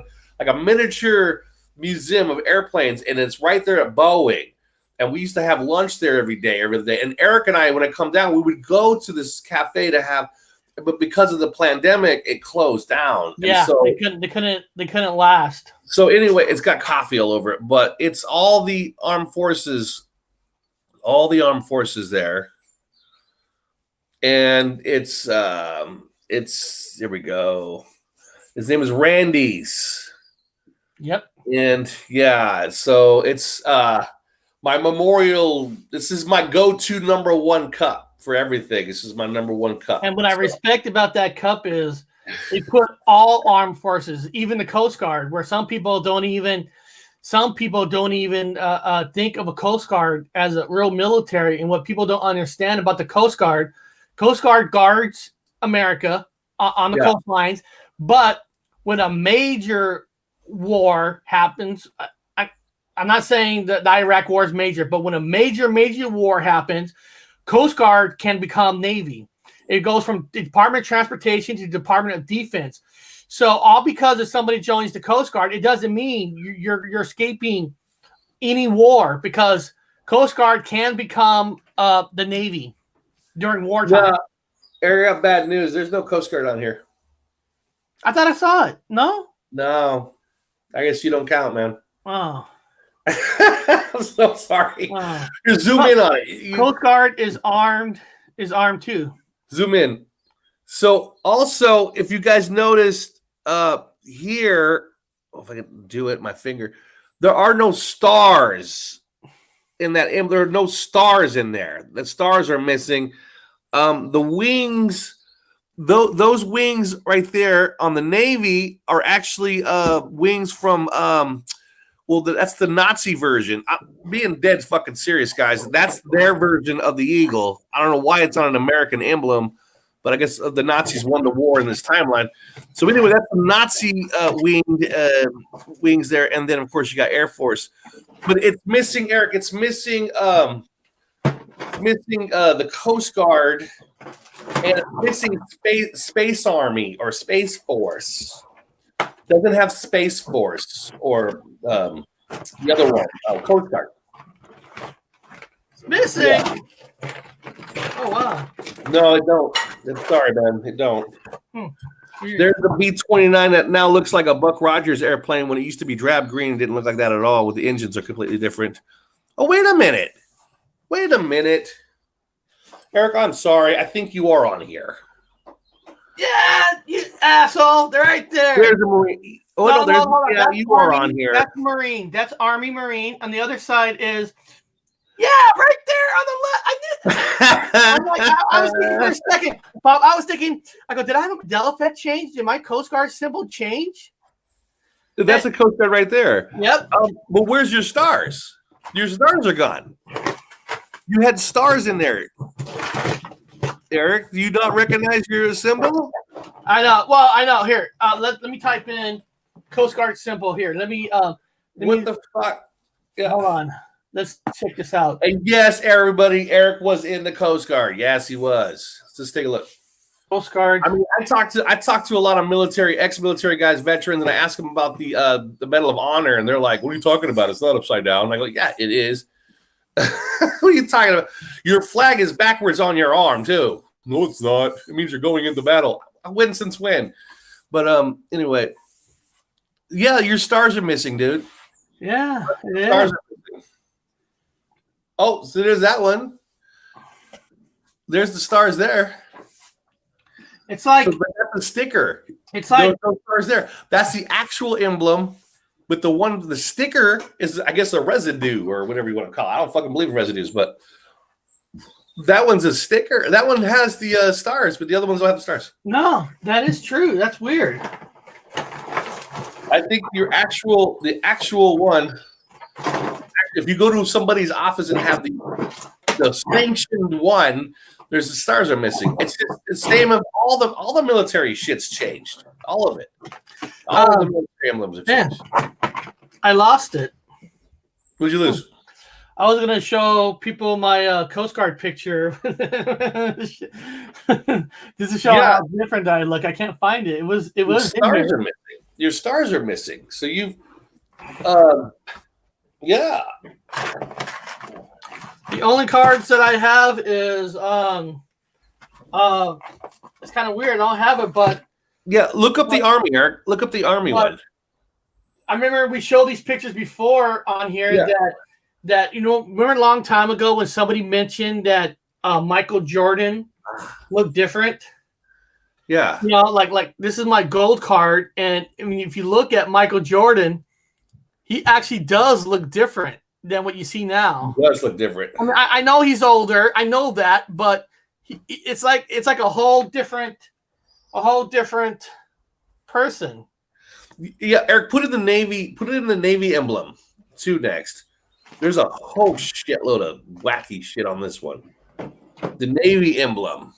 a miniature museum of airplanes, and it's right there at Boeing. And we used to have lunch there every day. And Eric and I, when I come down, we would go to this cafe to have, but because of the pandemic, it closed down. Yeah, so they couldn't last. So anyway, it's got coffee all over it, but it's all the armed forces. All the armed forces there, and it's here we go. His name is Randy's. Yep. And so it's my memorial. This is my go-to number one cup for everything. This is my number one cup. And what I respect about that cup is they put all armed forces, even the Coast Guard, where some people don't even think of a Coast Guard as a real military. And what people don't understand about the Coast Guard guards America on the coastlines. But when a major war happens, I'm not saying that the Iraq war is major, but when a major war happens, Coast Guard can become Navy. It goes from the Department of Transportation to the Department of Defense. So all because if somebody joins the Coast Guard, it doesn't mean you're escaping any war, because Coast Guard can become the Navy during wartime. Eric, I got bad news. There's no Coast Guard on here. I thought I saw it. No? No. I guess you don't count, man. Oh. I'm so sorry. Oh. You zoom in on it. Coast Guard is armed too. Zoom in. So also, if you guys noticed here, if I can do it, my finger, there are no stars in that. There are no stars in there. The stars are missing. The wings, those wings right there on the Navy are actually wings from that's the Nazi version. I'm being dead fucking serious, guys. That's their version of the eagle. I don't know why it's on an American emblem, but I guess the Nazis won the war in this timeline. So anyway, that's the Nazi wings there, and then of course you got Air Force, but it's missing, Eric. It's missing the Coast Guard, and it's missing Space Army or Space Force. Doesn't have Space Force or the other one, Coast Guard. It's missing. Yeah. Oh wow. No, it don't. Sorry, man, it don't. There's the B-29 that now looks like a Buck Rogers airplane when it used to be drab green. It didn't look like that at all. With the engines are completely different. Oh, wait a minute. Eric, I'm sorry. I think you are on here. Yeah, you asshole. They're right there. There's a Marine. Oh, no, you are on here. That's Marine. That's Army Marine. On the other side is, right there on the left. I'm like, I was thinking for a second, Bob. I was thinking, I go, did I have a Mandela effect change? Did my Coast Guard symbol change? That's a Coast Guard right there. Yep. But where's your stars? Your stars are gone. You had stars in there. Eric, do you not recognize your symbol? I know. Well, I know. Here, let me type in Coast Guard symbol here. Let me. What the fuck? Yeah. Hold on. Let's check this out. And yes, everybody, Eric was in the Coast Guard. Yes, he was. Let's just take a look. Coast Guard. I mean, I talked to a lot of ex-military guys, veterans, and I asked them about the Medal of Honor, and they're like, "What are you talking about? It's not upside down." And I go, "Yeah, it is." What are you talking about? Your flag is backwards on your arm too. No, it's not. It means you're going into battle. When since when? But anyway, yeah, your stars are missing, dude. Yeah, stars are missing. Oh, so there's that one. There's the stars there. It's like that's a sticker. It's like those stars there. That's the actual emblem. But the sticker is, I guess, a residue or whatever you want to call it. I don't fucking believe in residues, but that one's a sticker. That one has the stars, but the other ones don't have the stars. No, that is true. That's weird. I think the actual one, if you go to somebody's office and have the sanctioned one, there's the stars are missing. It's just the same of all the military shit's changed. All of it. All of the military emblems have changed. I lost it. What'd you lose? I was gonna show people my Coast Guard picture. Just to show how different I look. I can't find it. It was. Stars are missing. Your stars are missing. So you've, yeah. The only cards that I have is it's kind of weird. I don't have it, but yeah. Look up the Army, Eric. Look up the Army one. I remember we showed these pictures before on here that remember a long time ago when somebody mentioned that Michael Jordan looked different. Yeah. Like this is my gold card, and I mean if you look at Michael Jordan, he actually does look different than what you see now. He does look different. I mean, I know he's older. I know that, but it's like a whole different person. Yeah, Eric, put in the Navy emblem too next. There's a whole shitload of wacky shit on this one. The Navy emblem.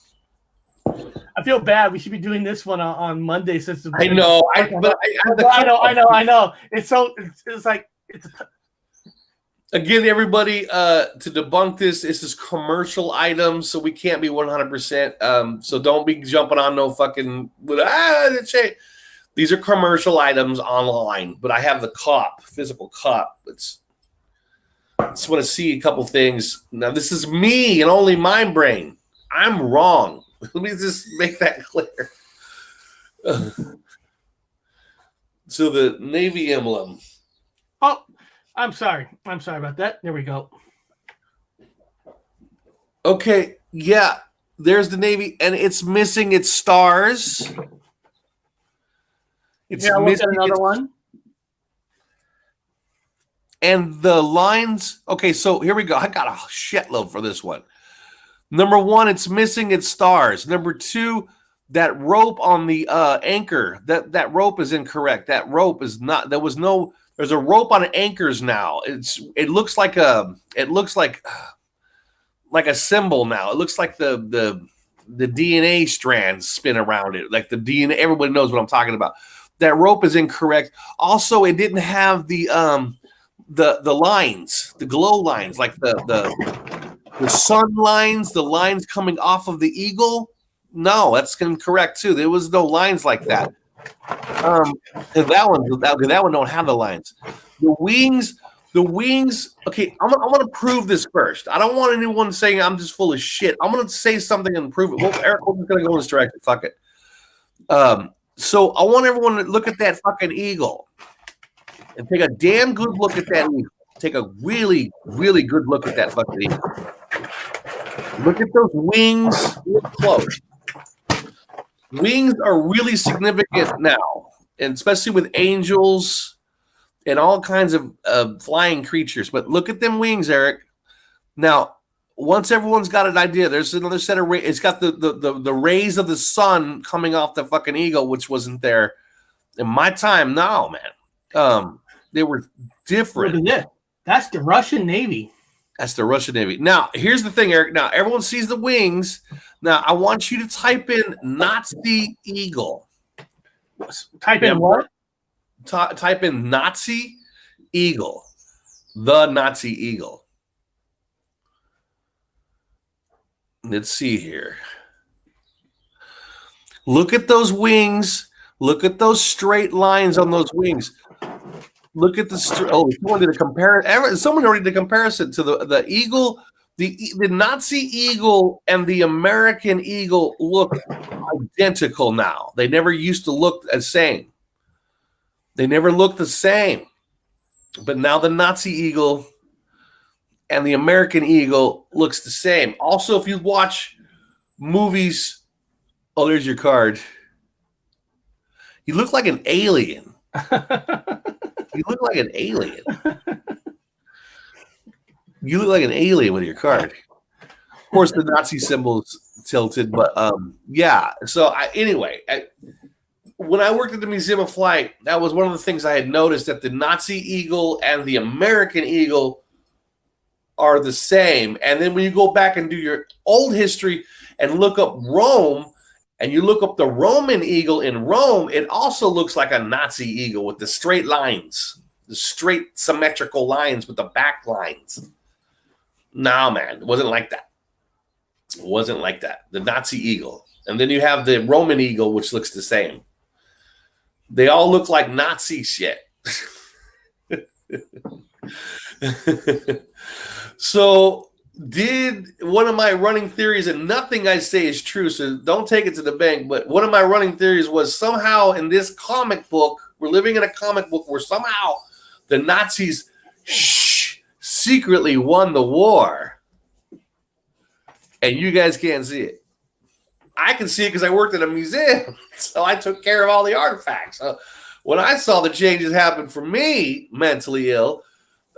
I feel bad. We should be doing this one on Monday since I know. I know. It's like again, everybody. To debunk this is commercial items, so we can't be 100%. So don't be jumping on no fucking. These are commercial items online, but I have the physical cop. I just want to see a couple things. Now, this is me and only my brain. I'm wrong. Let me just make that clear. So the Navy emblem. Oh, I'm sorry. I'm sorry about that. There we go. Okay, yeah. There's the Navy, and it's missing its stars. It's missing another one. And the lines. Okay, so here we go. I got a shitload for this one. Number one, it's missing its stars. Number two, that rope on the anchor, that rope is incorrect. That rope is not. There's a rope on anchors now. It looks like a symbol now. It looks like the DNA strands spin around it, like the DNA. Everybody knows what I'm talking about. That rope is incorrect. Also, it didn't have the lines, the glow lines, like the sun lines, the lines coming off of the eagle. No, that's incorrect too. There was no lines like that. That one don't have the lines. The wings. Okay, I'm gonna prove this first. I don't want anyone saying I'm just full of shit. I'm gonna say something and prove it. Well, Eric, we're gonna go in this direction. Fuck it. So I want everyone to look at that fucking eagle and take a damn good look at that eagle. Take a really, really good look at that fucking eagle. Look at those wings. Look close. Wings are really significant now, and especially with angels and all kinds of flying creatures. But look at them wings, Eric. Now, once everyone's got an idea, there's another set of rays. It's got the rays of the sun coming off the fucking eagle, which wasn't there in my time. No, man. They were different. That's the Russian Navy. That's the Russian Navy. Now, here's the thing, Eric. Now, everyone sees the wings. Now, I want you to type in Nazi eagle. Type in what? Type in Nazi eagle. The Nazi eagle. Let's see here. Look at those wings. Look at those straight lines on those wings. Look at the someone did a comparison. Someone already did a comparison to the eagle. The Nazi eagle and the American eagle look identical now. They never used to look the same. They never looked the same. But now the Nazi eagle and the American eagle looks the same. Also, if you watch movies, oh, there's your card. You look like an alien. You look like an alien. You look like an alien with your card. Of course, the Nazi symbol's tilted, but yeah. So anyway, when I worked at the Museum of Flight, that was one of the things I had noticed, that the Nazi eagle and the American eagle are the same. And then when you go back and do your old history and look up Rome, and you look up the Roman eagle in Rome, it also looks like a Nazi eagle with the straight lines, the straight symmetrical lines with the back lines. No, man, it wasn't like that. It wasn't like that. The Nazi eagle. And then you have the Roman eagle, which looks the same. They all look like Nazi shit. So did one of my running theories, and nothing I say is true, so don't take it to the bank, but one of my running theories was somehow in this comic book, we're living in a comic book where somehow the Nazis secretly won the war. And you guys can't see it. I can see it because I worked at a museum, so I took care of all the artifacts. So when I saw the changes happen for me, mentally ill,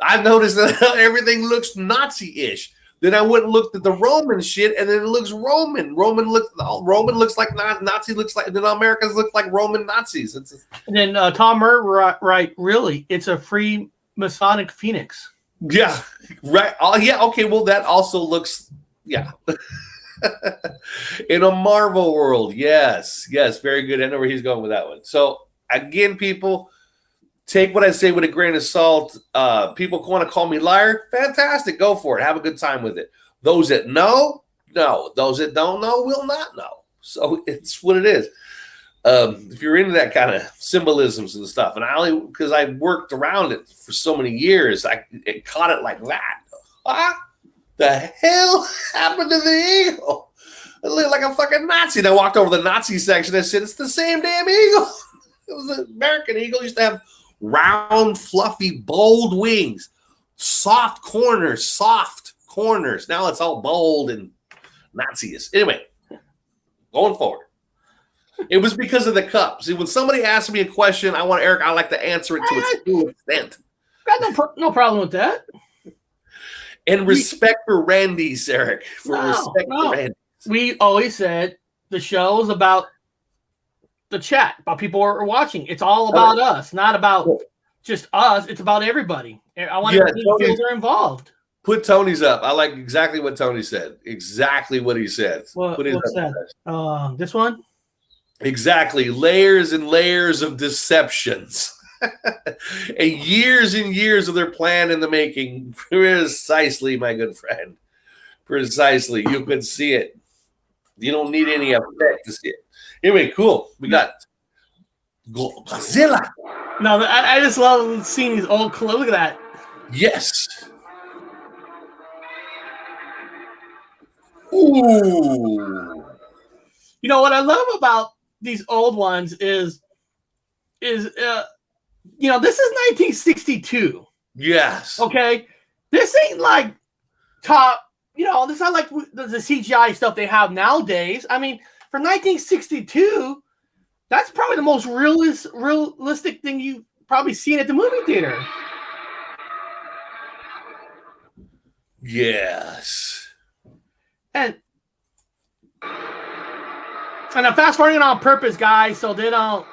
I noticed that everything looks Nazi-ish. Then I went and looked at the Roman shit, and then it looks Roman. Roman looks like Nazi looks like. Then Americans look like Roman Nazis. And then Tom Murr, right? Really, it's a free Masonic phoenix. Yeah, right. Oh, yeah. Okay. Well, that also looks. Yeah. In a Marvel world, yes, very good. I know where he's going with that one. So again, people, take what I say with a grain of salt. People want to call me liar. Fantastic. Go for it. Have a good time with it. Those that know. Those that don't know will not know. So it's what it is. If you're into that kind of symbolisms and stuff, and I only because I worked around it for so many years, I caught it like that. The hell happened to the eagle? It looked like a fucking Nazi. And I walked over the Nazi section and said, it's the same damn eagle. It was an American eagle. It used to have round, fluffy, bold wings, soft corners. Now it's all bold and Nazi-ish. Anyway, going forward. It was because of the cup. See, when somebody asks me a question, I like to answer it to its full extent. Got no problem with that. And respect for Randy's, Eric. For Randy. We always said the show is about the chat, about people who are watching. It's all about us, not about just us. It's about everybody. I want everybody to feel they're involved. Put Tony's up. I like exactly what Tony said. Exactly what he said. Put his What's up. that? This one? Exactly. Layers and layers of deceptions. And years of their plan in the making. Precisely, my good friend. Precisely. You could see it. You don't need any effect to see it. Anyway, cool. We got Godzilla. No, I just love seeing these old clothes. Look at that. Yes. Ooh. You know what I love about these old ones is this is 1962. Yes. Okay, this ain't like top. This is not like the CGI stuff they have nowadays. I mean, for 1962, that's probably the most realistic thing you've probably seen at the movie theater. Yes. And I'm fast forwarding on purpose, guys, so they don't.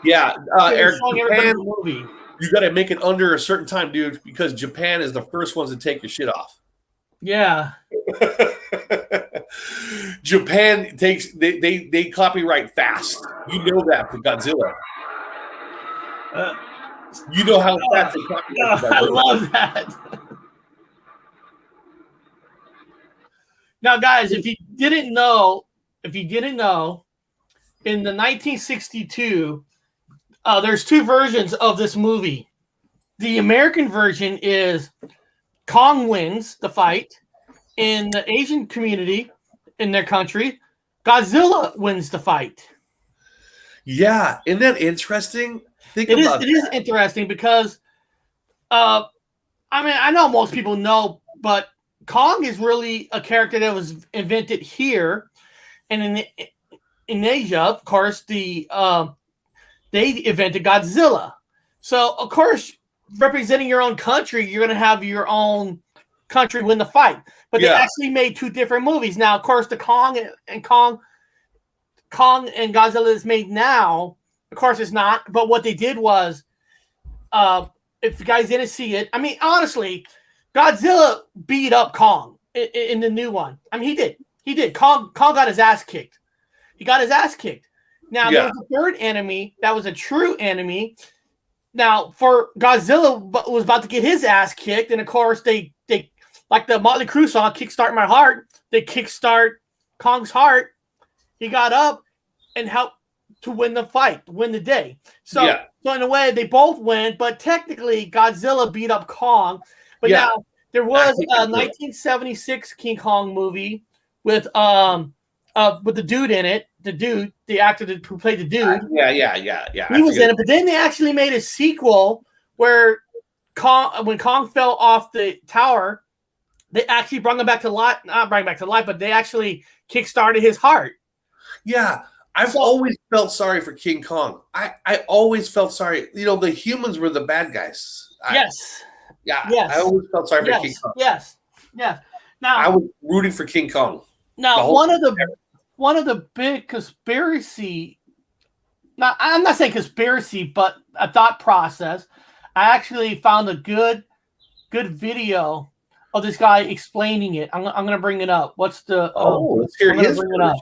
Yeah, Eric, Japan, the movie. You got to make it under a certain time, dude, because Japan is the first ones to take your shit off. Yeah. Japan takes they copyright fast. You know that for Godzilla. You know how fast they copyright. I love that. Now, guys, if you didn't know, in the 1962, there's two versions of this movie. The American version is Kong wins the fight. In the Asian community, in their country, Godzilla wins the fight. Yeah, isn't that interesting? It is interesting because, I know most people know, but Kong is really a character that was invented here, and in Asia, of course, they invented Godzilla. So, of course, representing your own country, you're going to have your own country win the fight. But they actually made two different movies. Now, of course, the Kong and Godzilla is made now. Of course, it's not. But what they did was, if you guys didn't see it, I mean, honestly, Godzilla beat up Kong in the new one. I mean, he did. He did. Kong got his ass kicked. He got his ass kicked. Now, there was a third enemy that was a true enemy. Now, for Godzilla was about to get his ass kicked, and of course, they like the Motley Crue song, Kickstart My Heart, they kickstart Kong's heart. He got up and helped to win the fight, win the day. So in a way, they both win, but technically, Godzilla beat up Kong. But now, there was a 1976 King Kong movie with the dude in it, the actor who played the dude. Yeah. He was in it, but then they actually made a sequel where when Kong fell off the tower, they actually brought him back to life. Not brought him back to life, but they actually kickstarted his heart. Yeah, I've always felt sorry for King Kong. I always felt sorry. The humans were the bad guys. Yes. I always felt sorry for King Kong. Yes. Now I was rooting for King Kong. Now, one of the big conspiracy. Now, I'm not saying conspiracy, but a thought process. I actually found a good video of this guy explaining it. I'm gonna bring it up. What's the? Let's hear his version.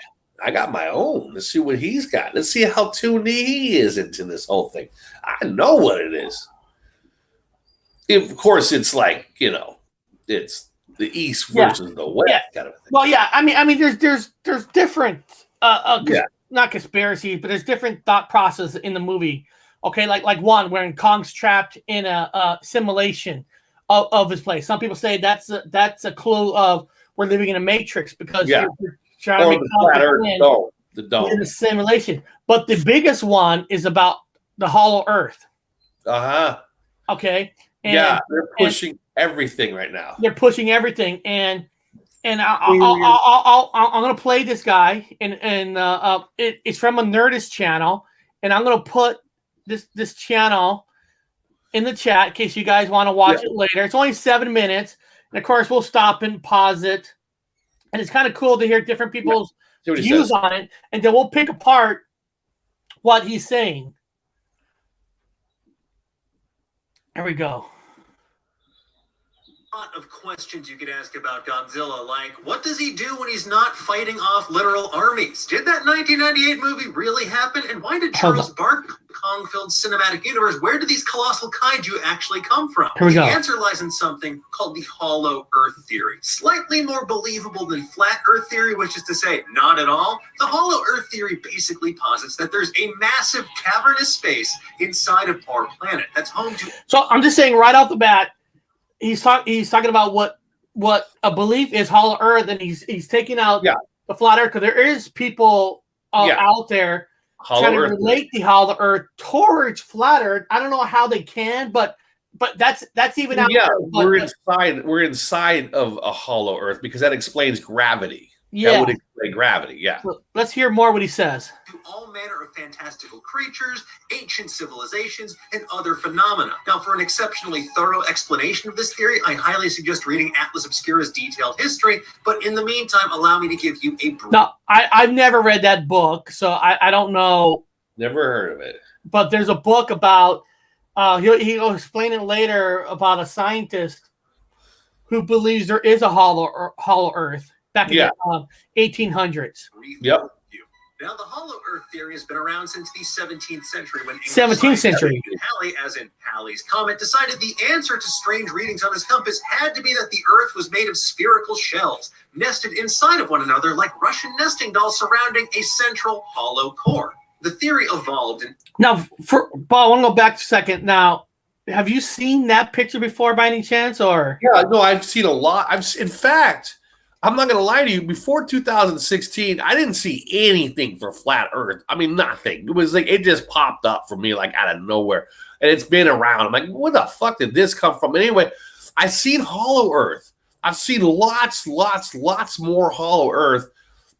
I got my own. Let's see what he's got. Let's see how tuned he is into this whole thing. I know what it is. Of course, it's like it's the East versus the West kind of thing. Well, I mean, there's different, not conspiracy, but there's different thought process in the movie. Okay, like one when Kong's trapped in a simulation of his place. Some people say that's a clue of we're living in a matrix because you're trying to make the dome in a simulation. But the biggest one is about the hollow Earth. Okay. And, they're pushing everything right now. They're pushing everything, and I'm gonna play this guy, and it's from a Nerdist channel, and I'm gonna put this channel in the chat in case you guys want to watch it later. It's only 7 minutes, and of course we'll stop and pause it, and it's kind of cool to hear different people's views on it, and then we'll pick apart what he's saying. There we go. lot of questions you could ask about Godzilla, like, what does he do when he's not fighting off literal armies? Did that 1998 movie really happen? And why did Charles Barkley Kong-filled cinematic universe, where do these colossal kaiju actually come from? Here we go. The answer lies in something called the hollow earth theory. Slightly more believable than flat earth theory, which is to say, not at all. The hollow earth theory basically posits that there's a massive cavernous space inside of our planet that's home to... So I'm just saying right off the bat, he's talking about what a belief is hollow earth, and he's taking out the flat earth, because there is people out there trying to relate the hollow earth towards flat earth. I don't know how they can, but that's even out there. We're inside of a hollow earth, because that explains gravity. Yeah. That would explain gravity, yeah. So let's hear more what he says. To all manner of fantastical creatures, ancient civilizations, and other phenomena. Now, for an exceptionally thorough explanation of this theory, I highly suggest reading Atlas Obscura's detailed history, but in the meantime, allow me to give you a brief... No, I've never read that book, so I don't know. Never heard of it. But there's a book about, he'll explain it later, about a scientist who believes there is a hollow earth. Back in the 1800s. Yep. Now, the hollow earth theory has been around since the 17th century, when 17th century. Halley, as in Halley's Comet, decided the answer to strange readings on his compass had to be that the earth was made of spherical shells, nested inside of one another like Russian nesting dolls surrounding a central hollow core. The theory evolved. Now, Bob, I want to go back a second. Now, have you seen that picture before by any chance? Or yeah, no, I've seen a lot. In fact, I'm not going to lie to you. Before 2016, I didn't see anything for flat Earth. I mean, nothing. It was like it just popped up for me like out of nowhere, and it's been around. I'm like, where the fuck did this come from? Anyway, I've seen hollow Earth. I've seen lots more hollow Earth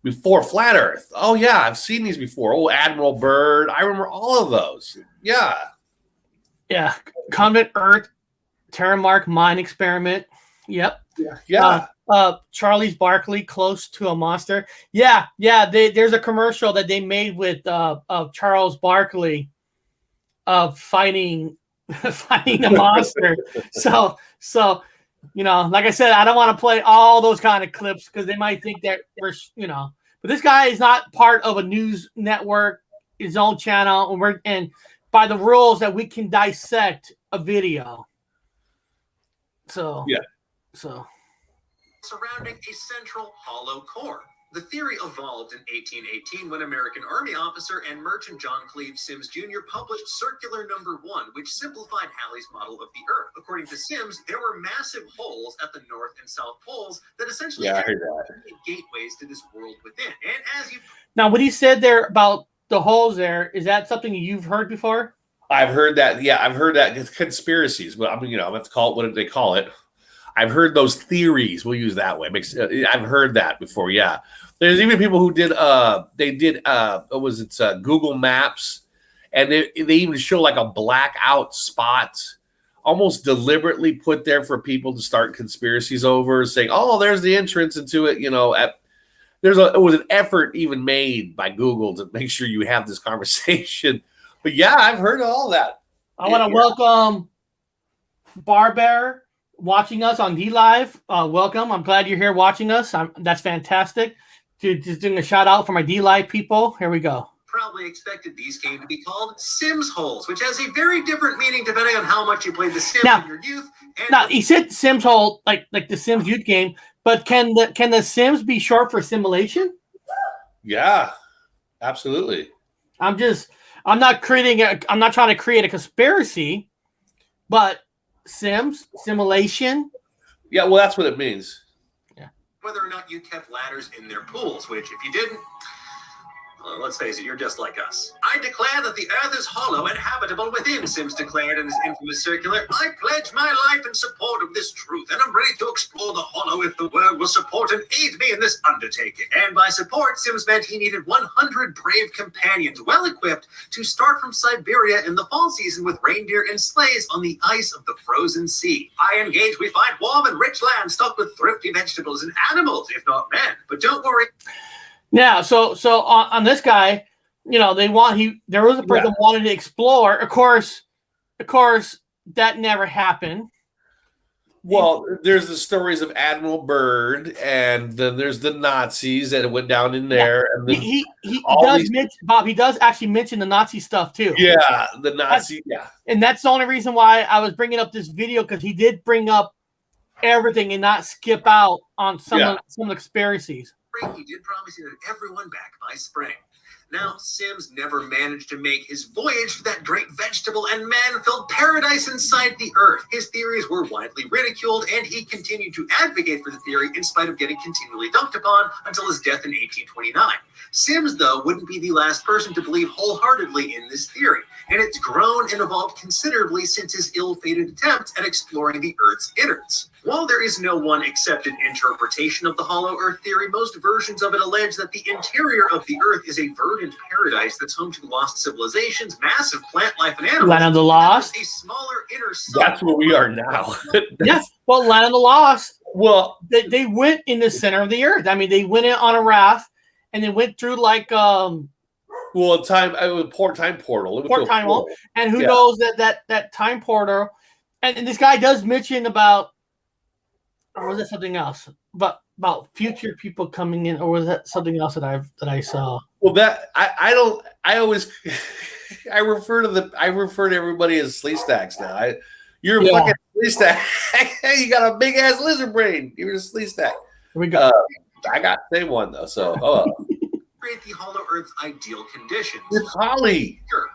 before flat Earth. Oh yeah, I've seen these before. Oh, Admiral Byrd. I remember all of those. Yeah. Yeah. Comet Earth, Terramark Mine Experiment. Yep. Yeah. Charles Barkley, Close to a Monster. Yeah. There's a commercial that they made with Charles Barkley fighting a monster. So like I said, I don't want to play all those kind of clips because they might think that we're But this guy is not part of a news network, his own channel, and by the rules that we can dissect a video. So surrounding a central hollow core. The theory evolved in 1818 when American Army officer and merchant John Cleve Sims Jr. published Circular Number 1, which simplified Halley's model of the Earth. According to Sims, there were massive holes at the North and South poles that essentially acted as gateways to this world within. And as you now, what he said there about the holes there, is that something you've heard before? I've heard that. Yeah, I've heard that. It's conspiracies, but I mean, I have to call it what they call it. I've heard those theories. We'll use that way. I've heard that before. Yeah, there's even people who did. What was it? Google Maps, and they even show like a blackout spot, almost deliberately put there for people to start conspiracies over, saying, "Oh, there's the entrance into it." It was an effort even made by Google to make sure you have this conversation. But yeah, I've heard all that. I want to welcome Barbear watching us on D Live. Welcome. I'm glad you're here watching us. That's fantastic. Just doing a shout out for my D Live people. Here we go. Probably expected these games to be called Sims holes, which has a very different meaning depending on how much you played the Sims in your youth. Now he said Sims hole like the Sims youth game, but can the Sims be short for simulation? Yeah, absolutely. I'm not trying to create a conspiracy, but Sims simulation. Yeah, well, that's what it means. Yeah. Whether or not you kept ladders in their pools, which if you didn't, let's face it, you're just like us. I declare that the earth is hollow and habitable within, Sims declared in his infamous circular. I pledge my life in support of this truth, and I'm ready to explore the hollow if the world will support and aid me in this undertaking. And by support, Sims meant he needed 100 brave companions, well-equipped, to start from Siberia in the fall season with reindeer and sleighs on the ice of the frozen sea. I engage, we find warm and rich land stocked with thrifty vegetables and animals, if not men. But don't worry. Yeah, so on this guy, there was a person that wanted to explore. Of course, that never happened. Well, there's the stories of Admiral Byrd, and then there's the Nazis that went down in there, and then he does mention, Bob. He does actually mention the Nazi stuff too. Yeah, the Nazi. And that's the only reason why I was bringing up this video, because he did bring up everything and not skip out on some of the conspiracies. He did promise you that everyone back by spring. Now, Sims never managed to make his voyage to that great vegetable and man-filled paradise inside the Earth. His theories were widely ridiculed, and he continued to advocate for the theory in spite of getting continually dunked upon until his death in 1829. Sims, though, wouldn't be the last person to believe wholeheartedly in this theory, and it's grown and evolved considerably since his ill-fated attempts at exploring the Earth's innards. While there is no one accepted interpretation of the Hollow Earth theory, most versions of it allege that the interior of the Earth is a verdant paradise that's home to lost civilizations, massive plant life, and animals. Land of the Lost. A smaller inner sun. That's where we are now. Yes. Well, Land of the Lost. Well, they went in the center of the Earth. I mean, they went in on a raft, and they went through like time portal. Portal. And who knows that time portal. And this guy does mention about, or was it something else? But about future people coming in, or was that something else that I saw? Well, that I always I refer to everybody as Slee Stacks now. You're a fucking Slee Stack. You got a big ass lizard brain. You're a Slee Stack. Here we go. I got the same one though. So create the Hollow Earth's ideal conditions. It's Holly. Sure.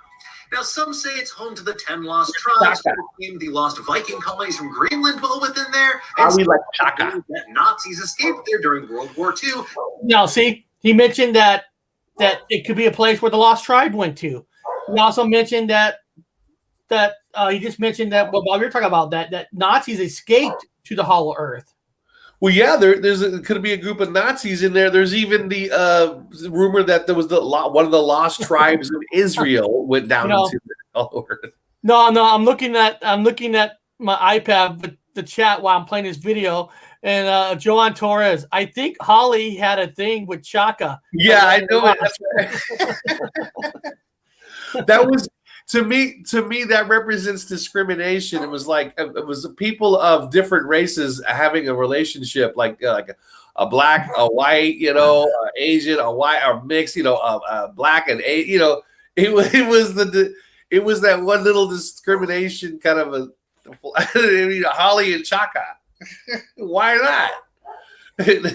Now, some say it's home to the 10 lost tribes who became the lost Viking colonies from Greenland dwell within there. And we like Chaka. That Nazis escaped there during World War II. Now, see, he mentioned that it could be a place where the lost tribe went to. He also mentioned that he just mentioned that, well, Bob, you're talking about that Nazis escaped to the Hollow Earth. Well, yeah, could be a group of Nazis in there. There's even the rumor that there was one of the lost tribes of Israel went down into the Hollow Earth. No, I'm looking at my iPad, but the chat while I'm playing this video, and Joan Torres. I think Holly had a thing with Chaka. Yeah, I know it. That's right. That was. To me, that represents discrimination. It was people of different races having a relationship, like a black, a white, Asian, a white, or mixed, black and it was that one little discrimination kind of Holly and Chaka. Why not?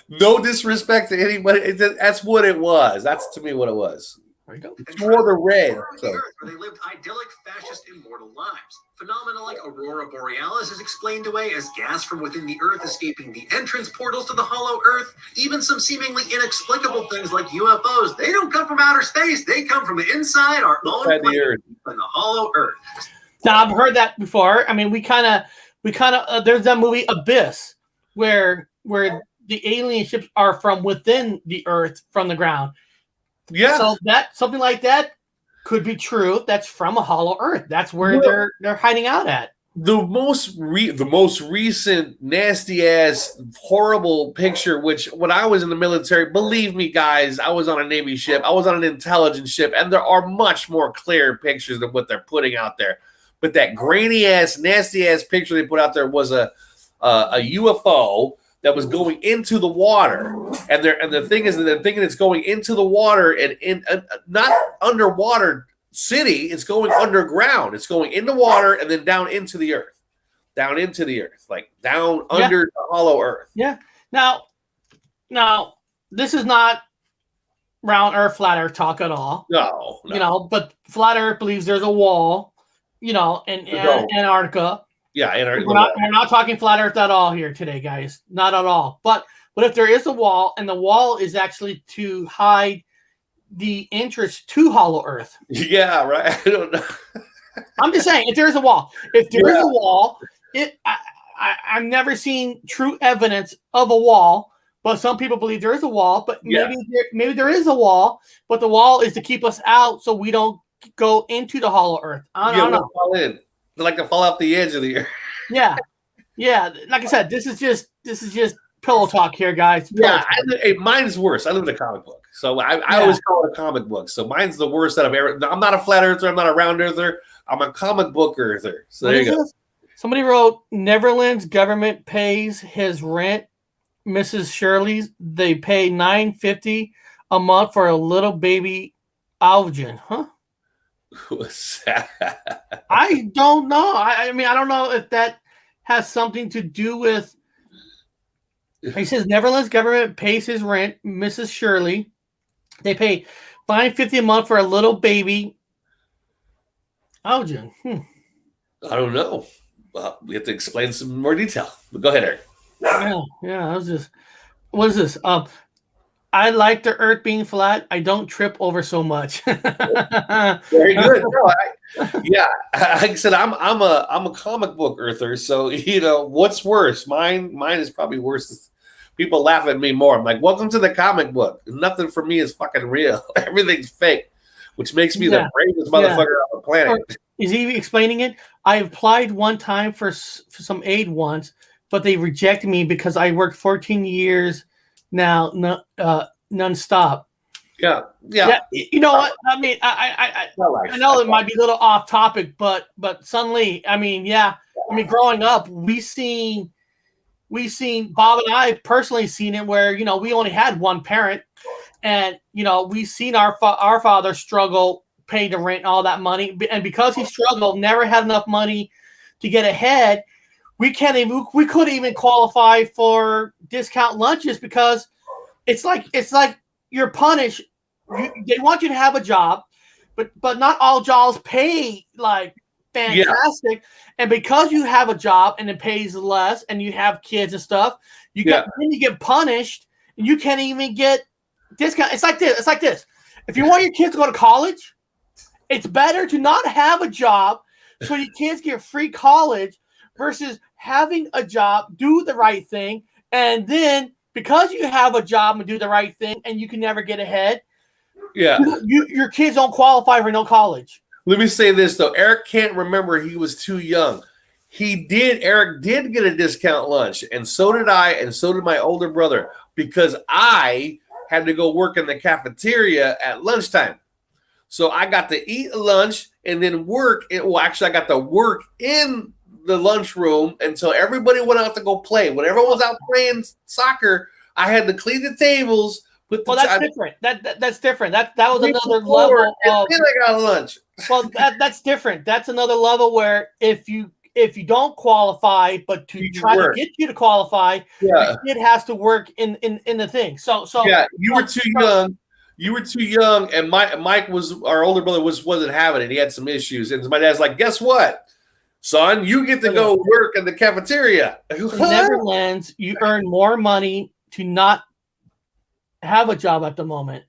No disrespect to anybody. That's what it was. That's to me what it was. There you go. It's more the red. So. Where they lived idyllic, fascist, immortal lives. Phenomena like Aurora Borealis is explained away as gas from within the Earth escaping the entrance portals to the Hollow Earth. Even some seemingly inexplicable things like UFOs. They don't come from outer space. They come from inside our own planet in the Hollow Earth. Now, I've heard that before. I mean, we kind of there's that movie Abyss where the alien ships are from within the Earth, from the ground. Yeah. So that something like that could be true. That's from a Hollow Earth. That's where they're hiding out at. The most recent nasty ass horrible picture, which when I was in the military, believe me, guys, I was on a Navy ship. I was on an intelligence ship, and there are much more clear pictures than what they're putting out there. But that grainy ass, nasty ass picture they put out there was a UFO that was going into the water, and the thing is that they're thinking it's going into the water and in not underwater city. It's going underground. It's going into water and then down into the earth, like down under the Hollow Earth. Yeah. Now, this is not round Earth, flat Earth talk at all. No. But flat Earth believes there's a wall, in Antarctica. Yeah, we're not talking flat Earth at all here today, guys. Not at all. But if there is a wall, and the wall is actually to hide the entrance to Hollow Earth. Yeah, right. I don't know. I'm just saying, if there's a wall, I've never seen true evidence of a wall, but some people believe there is a wall. But maybe there is a wall, but the wall is to keep us out so we don't go into the Hollow Earth. I don't know. Fall in. They like to fall off the edge of the earth. Yeah. Like I said, this is just pillow talk here, guys. Yeah, mine's worse. I live in a comic book, so I always call it a comic book. So mine's the worst that I've ever. I'm not a flat earther. I'm not a round earther. I'm a comic book earther. So there you go. Somebody wrote, Neverland's government pays his rent. Mrs. Shirley's, they pay $9.50 a month for a little baby Alvin. Huh? What's that? I don't know. I mean, I don't know if that has something to do with. He says Neverland's government pays his rent. Mrs. Shirley, they pay $9.50 a month for a little baby Alvin. I don't know. Well, we have to explain some more detail. But go ahead, Eric. Yeah. I was just. What is this? I like the Earth being flat. I don't trip over so much. Very good. No, like I said, I'm a comic book earther. So what's worse? Mine is probably worse. People laugh at me more. I'm like, welcome to the comic book. Nothing for me is fucking real. Everything's fake, which makes me the bravest motherfucker on the planet. Is he explaining it? I applied one time for some aid once, but they rejected me because I worked 14 years now, nonstop. Yeah. You know what? I mean, I know it might be a little off topic, but Sun Lee, I mean, growing up, we seen Bob and I personally seen it where we only had one parent, and we seen our father struggle, pay the rent, and all that money, and because he struggled, never had enough money to get ahead. We couldn't even qualify for discount lunches because it's like you're punished. They want you to have a job, but not all jobs pay like fantastic. Yeah. And because you have a job and it pays less, and you have kids and stuff, then you get punished, and you can't even get discount. It's like this. If you want your kids to go to college, it's better to not have a job so your kids get free college versus having a job, do the right thing, and then because you have a job and do the right thing and you can never get ahead, your kids don't qualify for no college. Let me say this, though. Eric can't remember. He was too young. Eric did get a discount lunch, and so did I, and so did my older brother, because I had to go work in the cafeteria at lunchtime. So I got to eat lunch and then work. I got to work in the lunchroom until everybody went out to go play. When everyone was out playing soccer, I had to clean the tables. That's different. That's different. That was another level of. Then I got lunch. Well, that's different. That's another level where if you don't qualify, but to try to get you to qualify, the kid has to work in the thing. So you were too young. You were too young, and Mike was our older brother wasn't having it. He had some issues, and my dad's like, "Guess what, son? You get to go work in the cafeteria." In Neverlands, you earn more money to not have a job at the moment.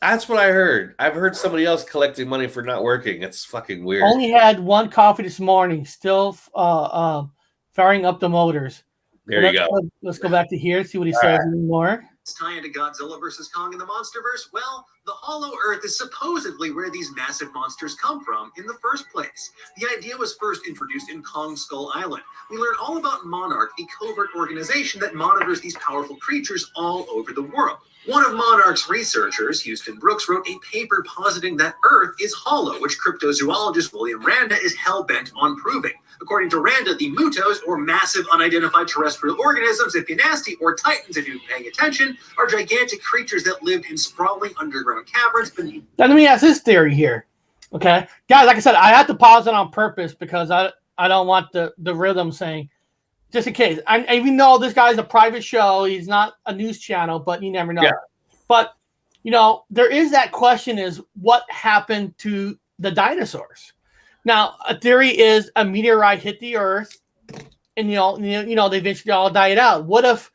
That's what I heard. I've heard somebody else collecting money for not working. It's fucking weird. Only had one coffee this morning. Still firing up the motors. There you go. Let's go back to here. See what he says anymore. Tie into Godzilla versus Kong in the MonsterVerse? Well, the Hollow Earth is supposedly where these massive monsters come from in the first place. The idea was first introduced in Kong Skull Island. We learn all about Monarch, a covert organization that monitors these powerful creatures all over the world. One of Monarch's researchers, Houston Brooks, wrote a paper positing that Earth is hollow, which cryptozoologist William Randa is hell-bent on proving. According to Randa, the Mutos, or massive unidentified terrestrial organisms, if you're nasty, or Titans, if you're paying attention, are gigantic creatures that lived in sprawling underground caverns beneath. Now, let me ask this theory here. Okay? Guys, like I said, I had to pause it on purpose because I don't want the rhythm saying, just in case. I even know this guy's a private show. He's not a news channel, but you never know. Yeah. But, there is that question is what happened to the dinosaurs? Now, a theory is a meteorite hit the Earth, and they eventually all died out. What if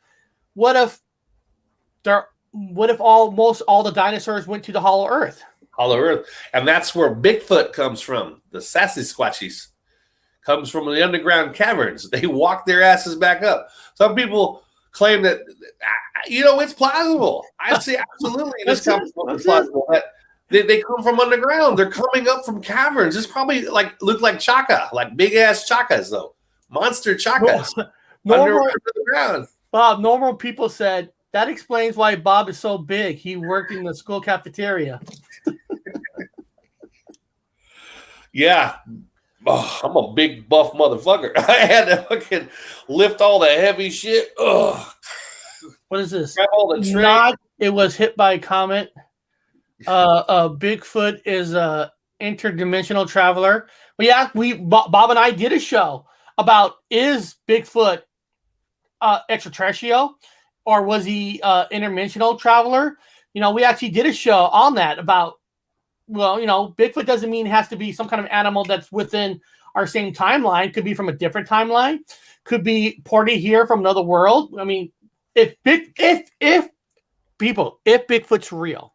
almost all the dinosaurs went to the Hollow Earth? Hollow Earth, and that's where Bigfoot comes from. The Sasquatches comes from the underground caverns. They walk their asses back up. Some people claim that it's plausible. I'd say absolutely this comes from plausible. They come from underground. They're coming up from caverns. It's probably look like chaka, like big ass chakas though, monster chakas underground. Bob, normal people said that explains why Bob is so big. He worked in the school cafeteria. Yeah. Oh, I'm a big buff motherfucker. I had to fucking lift all the heavy shit. Ugh. What is this? Grab all the tray. Not. It was hit by a comet. Bigfoot is a interdimensional traveler. But yeah, Bob and I did a show about is Bigfoot extraterrestrial or was he interdimensional traveler? You know, we actually did a show on that about. Well, you know, Bigfoot doesn't mean it has to be some kind of animal that's within our same timeline. Could be from a different timeline. Could be ported here from another world. I mean, if Bigfoot's real,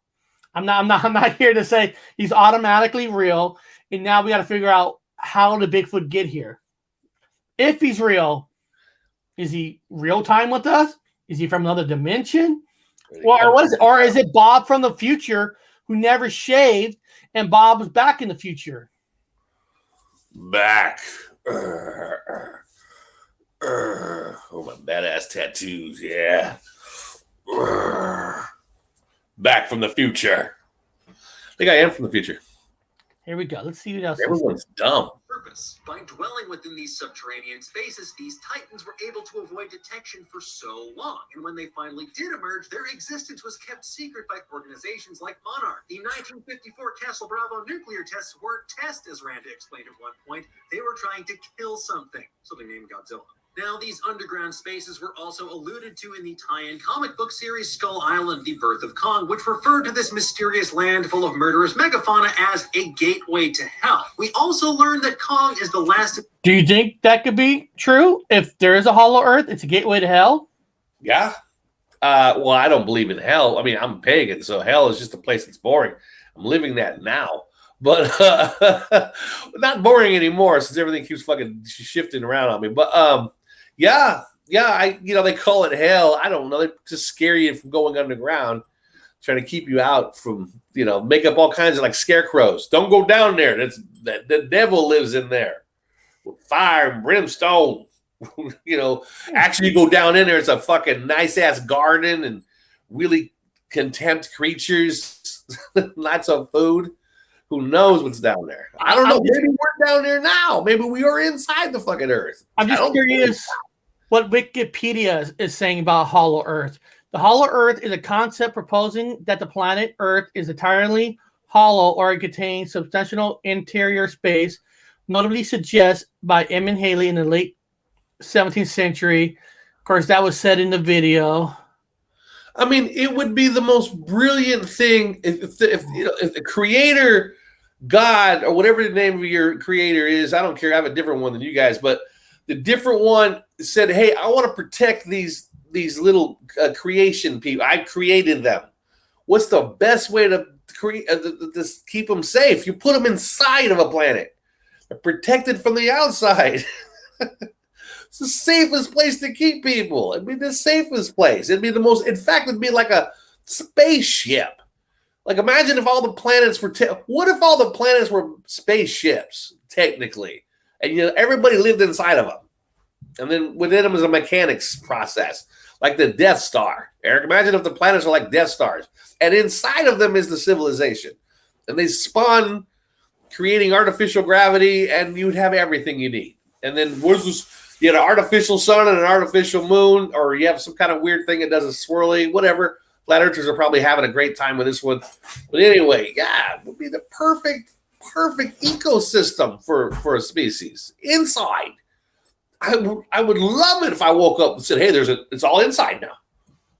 I'm not here to say he's automatically real. And now we got to figure out how did Bigfoot get here. If he's real, is he real time with us? Is he from another dimension? Or what is it? Or is it Bob from the future who never shaved, and Bob was back in the future? Back. Oh, my badass tattoos, yeah. Back from the future. I think I am from the future. Here we go. Let's see what else. Everyone's dumb. Purpose. By dwelling within these subterranean spaces, these titans were able to avoid detection for so long. And when they finally did emerge, their existence was kept secret by organizations like Monarch. The 1954 Castle Bravo nuclear tests weren't tests, as Randa explained at one point. They were trying to kill something named Godzilla. Now, these underground spaces were also alluded to in the tie-in comic book series Skull Island, The Birth of Kong, which referred to this mysterious land full of murderous megafauna as a gateway to hell. We also learned that Kong is the last... Do you think that could be true? If there is a hollow earth, it's a gateway to hell? Yeah. Well, I don't believe in hell. I mean, I'm pagan, so hell is just a place that's boring. I'm living that now. But not boring anymore since everything keeps fucking shifting around on me. But yeah, they call it hell. I don't know. They just scare you from going underground, trying to keep you out from, make up all kinds of like scarecrows. Don't go down there. The devil lives in there with fire and brimstone. Actually go down in there. It's a fucking nice ass garden and really contempt creatures, lots of food. Who knows what's down there? I don't know. Maybe we're down there now. Maybe we are inside the fucking earth. I'm just curious what Wikipedia is saying about hollow earth. The hollow earth is a concept proposing that the planet Earth is entirely hollow or it contains substantial interior space, notably suggested by Edmund Halley in the late 17th century. Of course, that was said in the video. I mean, it would be the most brilliant thing if the creator, God, or whatever the name of your creator is. I don't care. I have a different one than you guys, but the different one said, "Hey, I want to protect these little creation people. I created them. What's the best way to keep them safe? You put them inside of a planet. They're protected from the outside." It's the safest place to keep people. It'd be the safest place. It'd be the most, in fact, it'd be like a spaceship. Like imagine if all the planets were, what if all the planets were spaceships, technically? And everybody lived inside of them. And then within them is a mechanics process, like the Death Star. Eric, imagine if the planets are like Death Stars. And inside of them is the civilization. And they spawn creating artificial gravity, and you'd have everything you need. And then where's this? You had an artificial sun and an artificial moon, or you have some kind of weird thing that does a swirly, whatever. Flat Earthers are probably having a great time with this one. But anyway, yeah, it would be the perfect ecosystem for a species. Inside. I would love it if I woke up and said, hey, it's all inside now.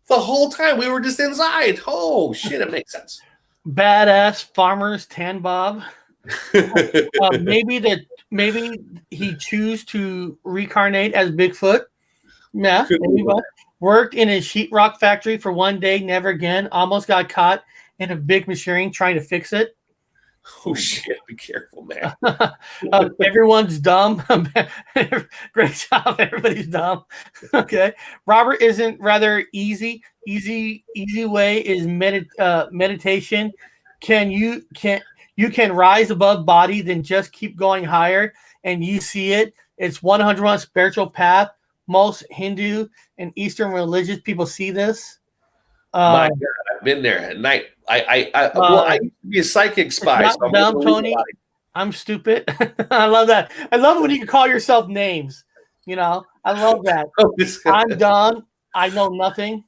The whole time we were just inside. Oh, shit, it makes sense. Badass farmers, Tan Bob. Maybe he choose to reincarnate as Bigfoot. Yeah, worked in a sheetrock factory for one day, never again. Almost got caught in a big machine trying to fix it. Oh shit! Be careful, man. Everyone's dumb. Great job. Everybody's dumb. Okay. Robert isn't rather easy. Easy way is meditation. You can rise above body, then just keep going higher, and you see it. It's 101 spiritual path. Most Hindu and Eastern religious people see this. My God, I've been there at night. I used to be a psychic spy. Not So dumb, Tony. I'm stupid. I love that. I love it when you can call yourself names. You know, I love that. I'm dumb. I know nothing.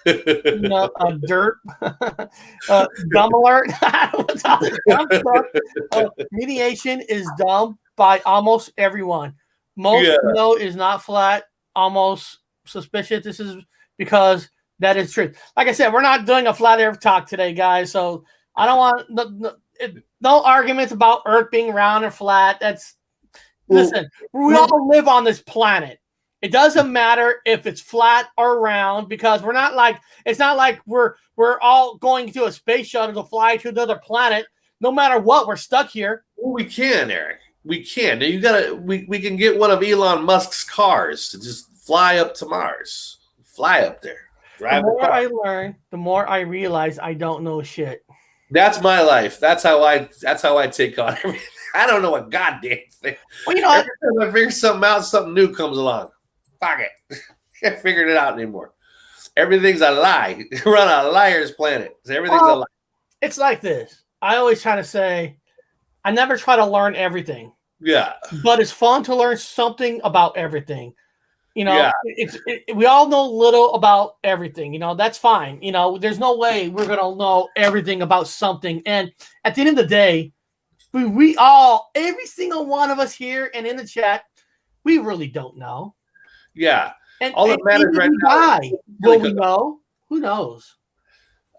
You know, dirt. Dumb alert. Mediation is dumb by almost everyone. Most know is not flat. Almost suspicious. This is because that is true. Like I said, we're not doing a flat earth talk today, guys. So I don't want no arguments about Earth being round or flat. Listen, we all live on this planet. It doesn't matter if it's flat or round because it's not like we're all going to a space shuttle to fly to another planet. No matter what, we're stuck here. Well, we can, Eric. We can. We can get one of Elon Musk's cars to just fly up to Mars. Fly up there. The more I learn, the more I realize I don't know shit. That's my life. That's how I take on everything. I don't know a goddamn thing. Well, you know, every time I figure something out, something new comes along. Fuck it. Can't figure it out anymore. Everything's a lie. We're on a liar's planet. Everything's a lie. It's like this. I always try to say, I never try to learn everything. Yeah. But it's fun to learn something about everything. You know, we all know little about everything. You know, that's fine. You know, there's no way we're going to know everything about something. And at the end of the day, we all, every single one of us here and in the chat, we really don't know. Yeah. And all that matters right now. Will we know? Who knows?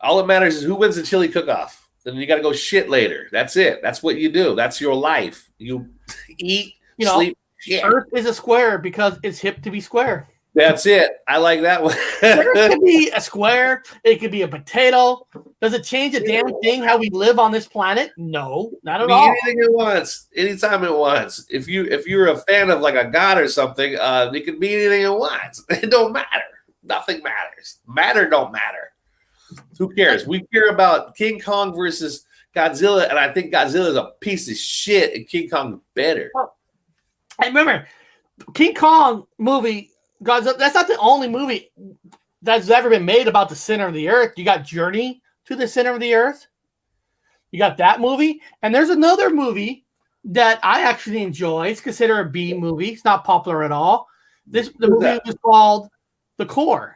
All that matters is who wins the chili cook-off. Then you got to go shit later. That's it. That's what you do. That's your life. You eat, sleep. Yeah. Earth is a square because it's hip to be square. That's it. I like that one. It could be a square. It could be a potato. Does it change a damn thing how we live on this planet? No, not at all. Anything it wants, anytime it wants. If you're a fan of like a god or something, it can be anything it wants. It don't matter. Nothing matters. Matter don't matter. Who cares? We care about King Kong versus Godzilla, and I think Godzilla is a piece of shit, and King Kong better. And remember, King Kong movie, Godzilla, that's not the only movie that's ever been made about the center of the earth. You got Journey to the Center of the Earth. You got that movie. And there's another movie that I actually enjoy. It's considered a B movie. It's not popular at all. The movie was called The Core.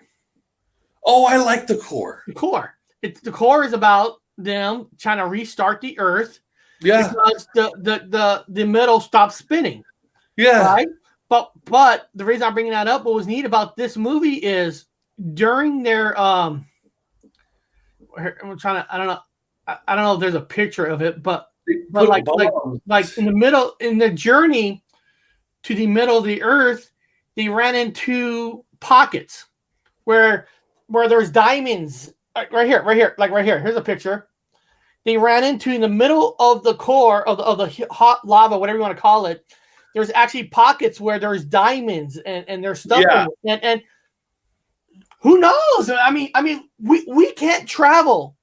Oh, I like The Core. The Core. The Core is about them trying to restart the earth. Yeah. Because the middle stopped spinning. Yeah. Right? But the reason I'm bringing that up, what was neat about this movie is during their I'm trying to I don't know if there's a picture of it, but like in the middle, in the journey to the middle of the earth, they ran into pockets where there's diamonds right here. Here's a picture. They ran into in the middle of the core of the hot lava, whatever you want to call it. There's actually pockets where there's diamonds and there's stuff and who knows? I mean, we can't travel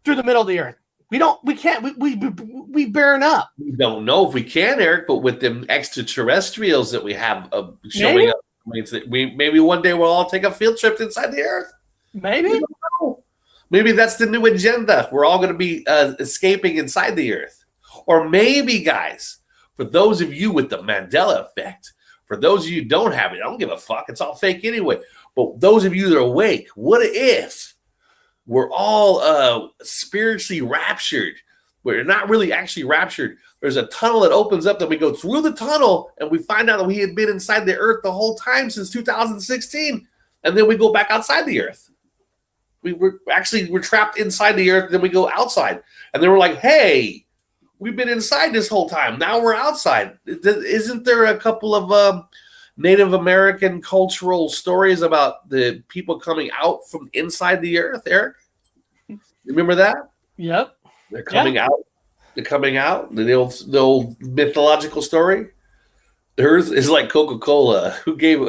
through the middle of the earth. We can't. We burn up. We don't know if we can, Eric, but with them extraterrestrials that we have showing up, maybe one day we'll all take a field trip inside the earth. Maybe. Maybe that's the new agenda. We're all going to be escaping inside the earth, or maybe, guys. For those of you with the Mandela effect, for those of you who don't have it, I don't give a fuck. It's all fake anyway. But those of you that are awake, what if we're all spiritually raptured? We're not really actually raptured. There's a tunnel that opens up, that we go through the tunnel, and we find out that we had been inside the earth the whole time since 2016. And then we go back outside the earth. We're trapped inside the earth, then we go outside. And then we're like, hey, we've been inside this whole time. Now we're outside. Isn't there a couple of Native American cultural stories about the people coming out from inside the earth, Eric? Remember that? Yep. They're coming out. They're coming out. The old mythological story. The earth is like Coca-Cola. Who gave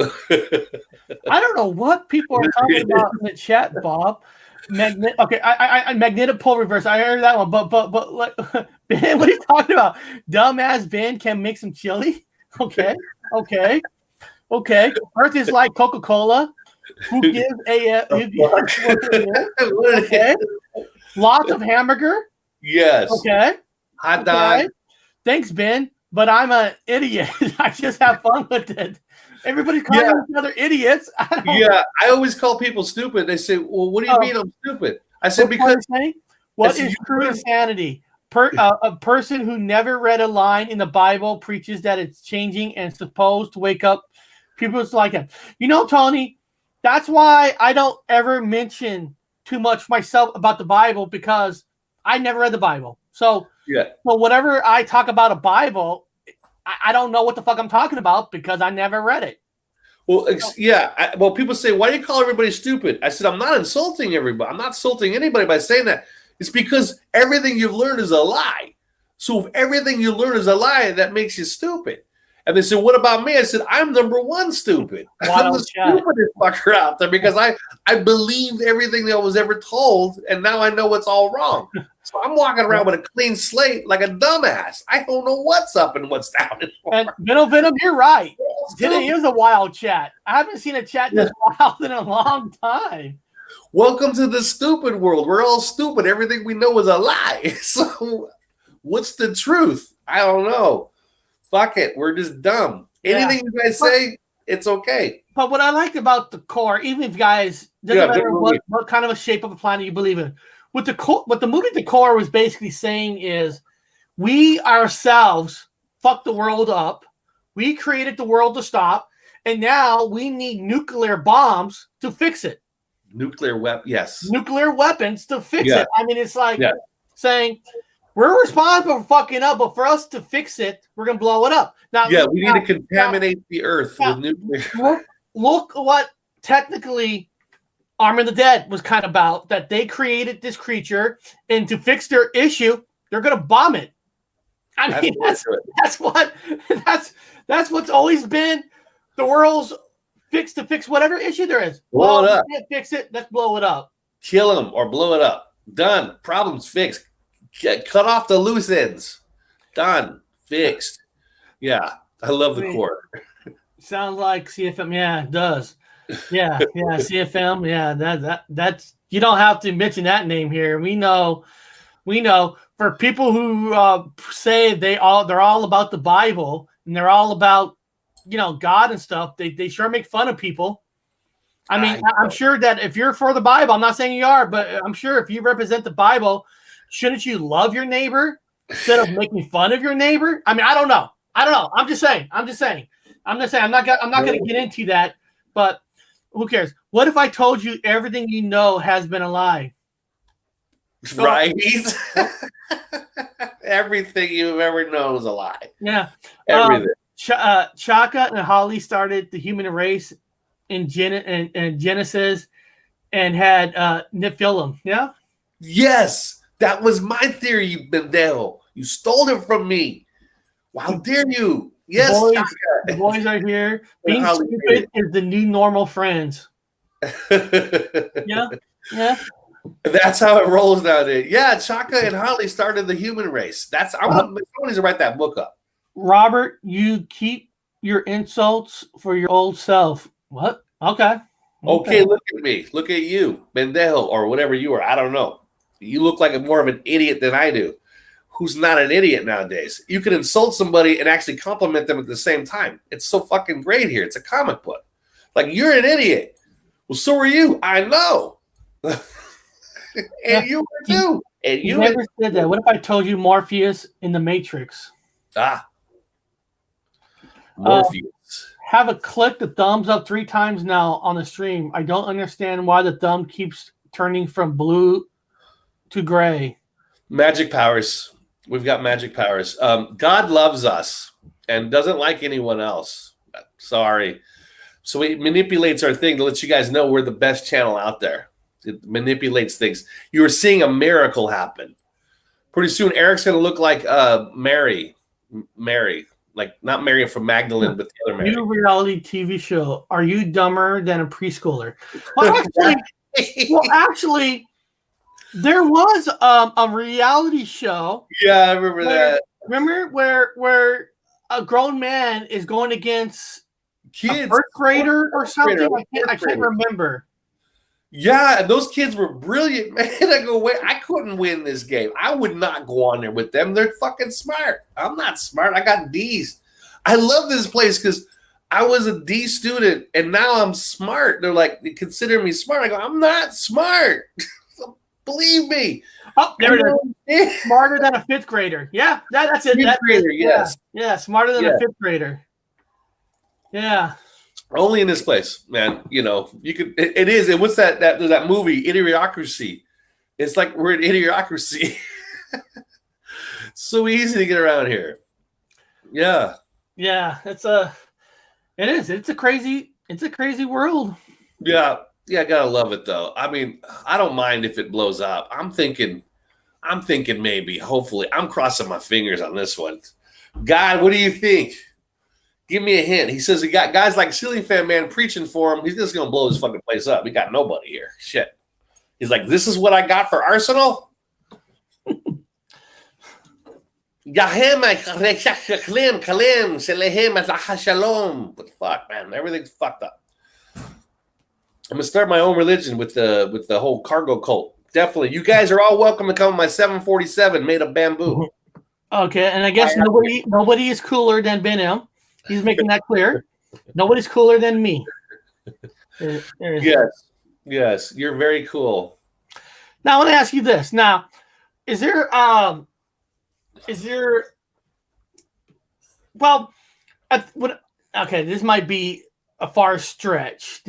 I don't know what people are talking about in the chat, Bob. Magnetic pole reverse. I heard that one, but like, Ben, what are you talking about? Dumbass Ben can make some chili. Okay. Earth is like Coca-Cola. Who gives a What it okay? is. Lots of hamburger. Yes. Okay. Hot dog. Okay. Thanks, Ben. But I'm an idiot. I just have fun with it. Everybody's calling each other idiots. I always call people stupid. They say, "Well, what do you mean I'm stupid?" I said, "Because what is true insanity? A person who never read a line in the Bible preaches that it's changing and supposed to wake up people like him. You know, Tony, that's why I don't ever mention too much myself about the Bible, because I never read the Bible. So whenever I talk about a Bible, I don't know what the fuck I'm talking about because I never read it. Well, well, people say, "Why do you call everybody stupid?" I said, "I'm not insulting everybody. I'm not insulting anybody by saying that. It's because everything you've learned is a lie. So if everything you learn is a lie, that makes you stupid." And they said, "What about me?" I said, "I'm number one stupid. I'm the stupidest fucker out there because I believed everything that was ever told, and now I know it's all wrong. So I'm walking around with a clean slate like a dumbass. I don't know what's up and what's down anymore." And Venom, you're right. Today is a wild chat. I haven't seen a chat this wild in a long time. Welcome to the stupid world. We're all stupid. Everything we know is a lie. So what's the truth? I don't know. Fuck it. We're just dumb. Anything you guys say, it's okay. But what I liked about the core, even if you guys, doesn't matter what kind of a shape of a planet you believe in, what the movie The Core was basically saying is we ourselves fucked the world up. We created the world to stop. And now we need nuclear bombs to fix it. Nuclear weapons to fix it. I mean, it's like saying we're responsible for fucking up, but for us to fix it, we're gonna blow it up. Now, we need to contaminate the earth with nuclear. Look what technically Army of the Dead was kind of about. That they created this creature, and to fix their issue, they're gonna bomb it. I mean, that's what's always been the world's fix to fix whatever issue there is. Blow it up. We can't fix it. Let's blow it up. Kill them or blow it up. Done. Problems fixed. Cut off the loose ends. Done. Fixed. Yeah. I love the core. Sounds like CFM. Yeah, it does. Yeah. CFM. Yeah, that's you don't have to mention that name here. We know. For people who say they're all about the Bible and they're all about God and stuff, they sure make fun of people. I mean, I'm sure that if you're for the Bible, I'm not saying you are, but I'm sure if you represent the Bible, shouldn't you love your neighbor instead of making fun of your neighbor? I mean, I don't know. I'm just saying. I'm not going to get into that, but who cares? What if I told you everything you know has been a lie? Right? Everything you've ever known is a lie. Yeah. Everything. Chaka and Holly started the human race in Genesis and had Nephilim. Yeah. Yes, that was my theory, you pendejo. You stole it from me. How dare you? Yes, the boys are here. Being stupid is the new normal, friends. Yeah. That's how it rolls nowadays. Yeah, Chaka and Holly started the human race. I want somebody to write that book up. Robert, you keep your insults for your old self. What? Okay. Look at me. Look at you, pendejo, or whatever you are. I don't know. You look like more of an idiot than I do. Who's not an idiot nowadays? You can insult somebody and actually compliment them at the same time. It's so fucking great here. It's a comic book. Like, you're an idiot. Well, so are you. I know. And you were too. And you never said that. What if I told you Morpheus in the Matrix? Morpheus. Have clicked the thumbs up 3 times now on the stream. I don't understand why the thumb keeps turning from blue to gray. Magic powers. We've got magic powers. God loves us and doesn't like anyone else. Sorry. So he manipulates our thing to let you guys know we're the best channel out there. It manipulates things. You are seeing a miracle happen. Pretty soon, Eric's going to look like Mary. Like not Mary from Magdalene, but the other Mary. New reality TV show. Are you dumber than a preschooler? Well, actually, there was a reality show. Yeah, I remember that. Remember where a grown man is going against kids, first grader or something. Grader, I can't remember. Yeah, those kids were brilliant, man. I go, wait, I couldn't win this game. I would not go on there with them. They're fucking smart. I'm not smart. I got D's. I love this place because I was a D student and now I'm smart. They're like, they consider me smart. I go, I'm not smart. Believe me. Oh, there it is. Smarter than a fifth grader. Yeah, that's it. Fifth grader, yes. Yeah, smarter than a fifth grader. Yeah. Only in this place, man. You know, you could. It is. And what's that movie, Idiocracy? It's like we're in Idiocracy. So easy to get around here. Yeah. Yeah. It is. It's a crazy world. Yeah. Yeah. I gotta love it though. I mean, I don't mind if it blows up. I'm thinking maybe, hopefully. I'm crossing my fingers on this one. God, what do you think? Give me a hint. He says he got guys like Ceiling Fan Man preaching for him. He's just going to blow his fucking place up. We got nobody here. Shit. He's like, this is what I got for Arsenal? What the fuck, man? Everything's fucked up. I'm going to start my own religion with the whole cargo cult. Definitely. You guys are all welcome to come to my 747 made of bamboo. Okay, and I guess nobody is cooler than Ben M. He's making that clear. Nobody's cooler than me. Yes, you're very cool. Now I want to ask you this. Now, is there okay, this might be a far stretch.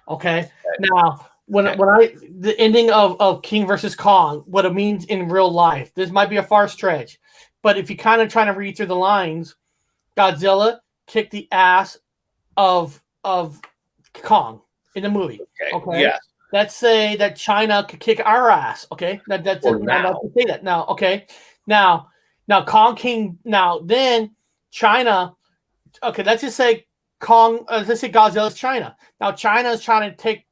Okay. Now, the ending of King versus Kong, what it means in real life, this might be a far stretch. But if you kind of try to read through the lines, Godzilla kicked the ass of Kong in the movie. Okay. Yeah. Let's say that China could kick our ass. Okay. That's it. Now. Say that now. Okay. Now Kong King. Now then China. Okay. Let's just say Kong. Let's say Godzilla's China. Now China is trying to take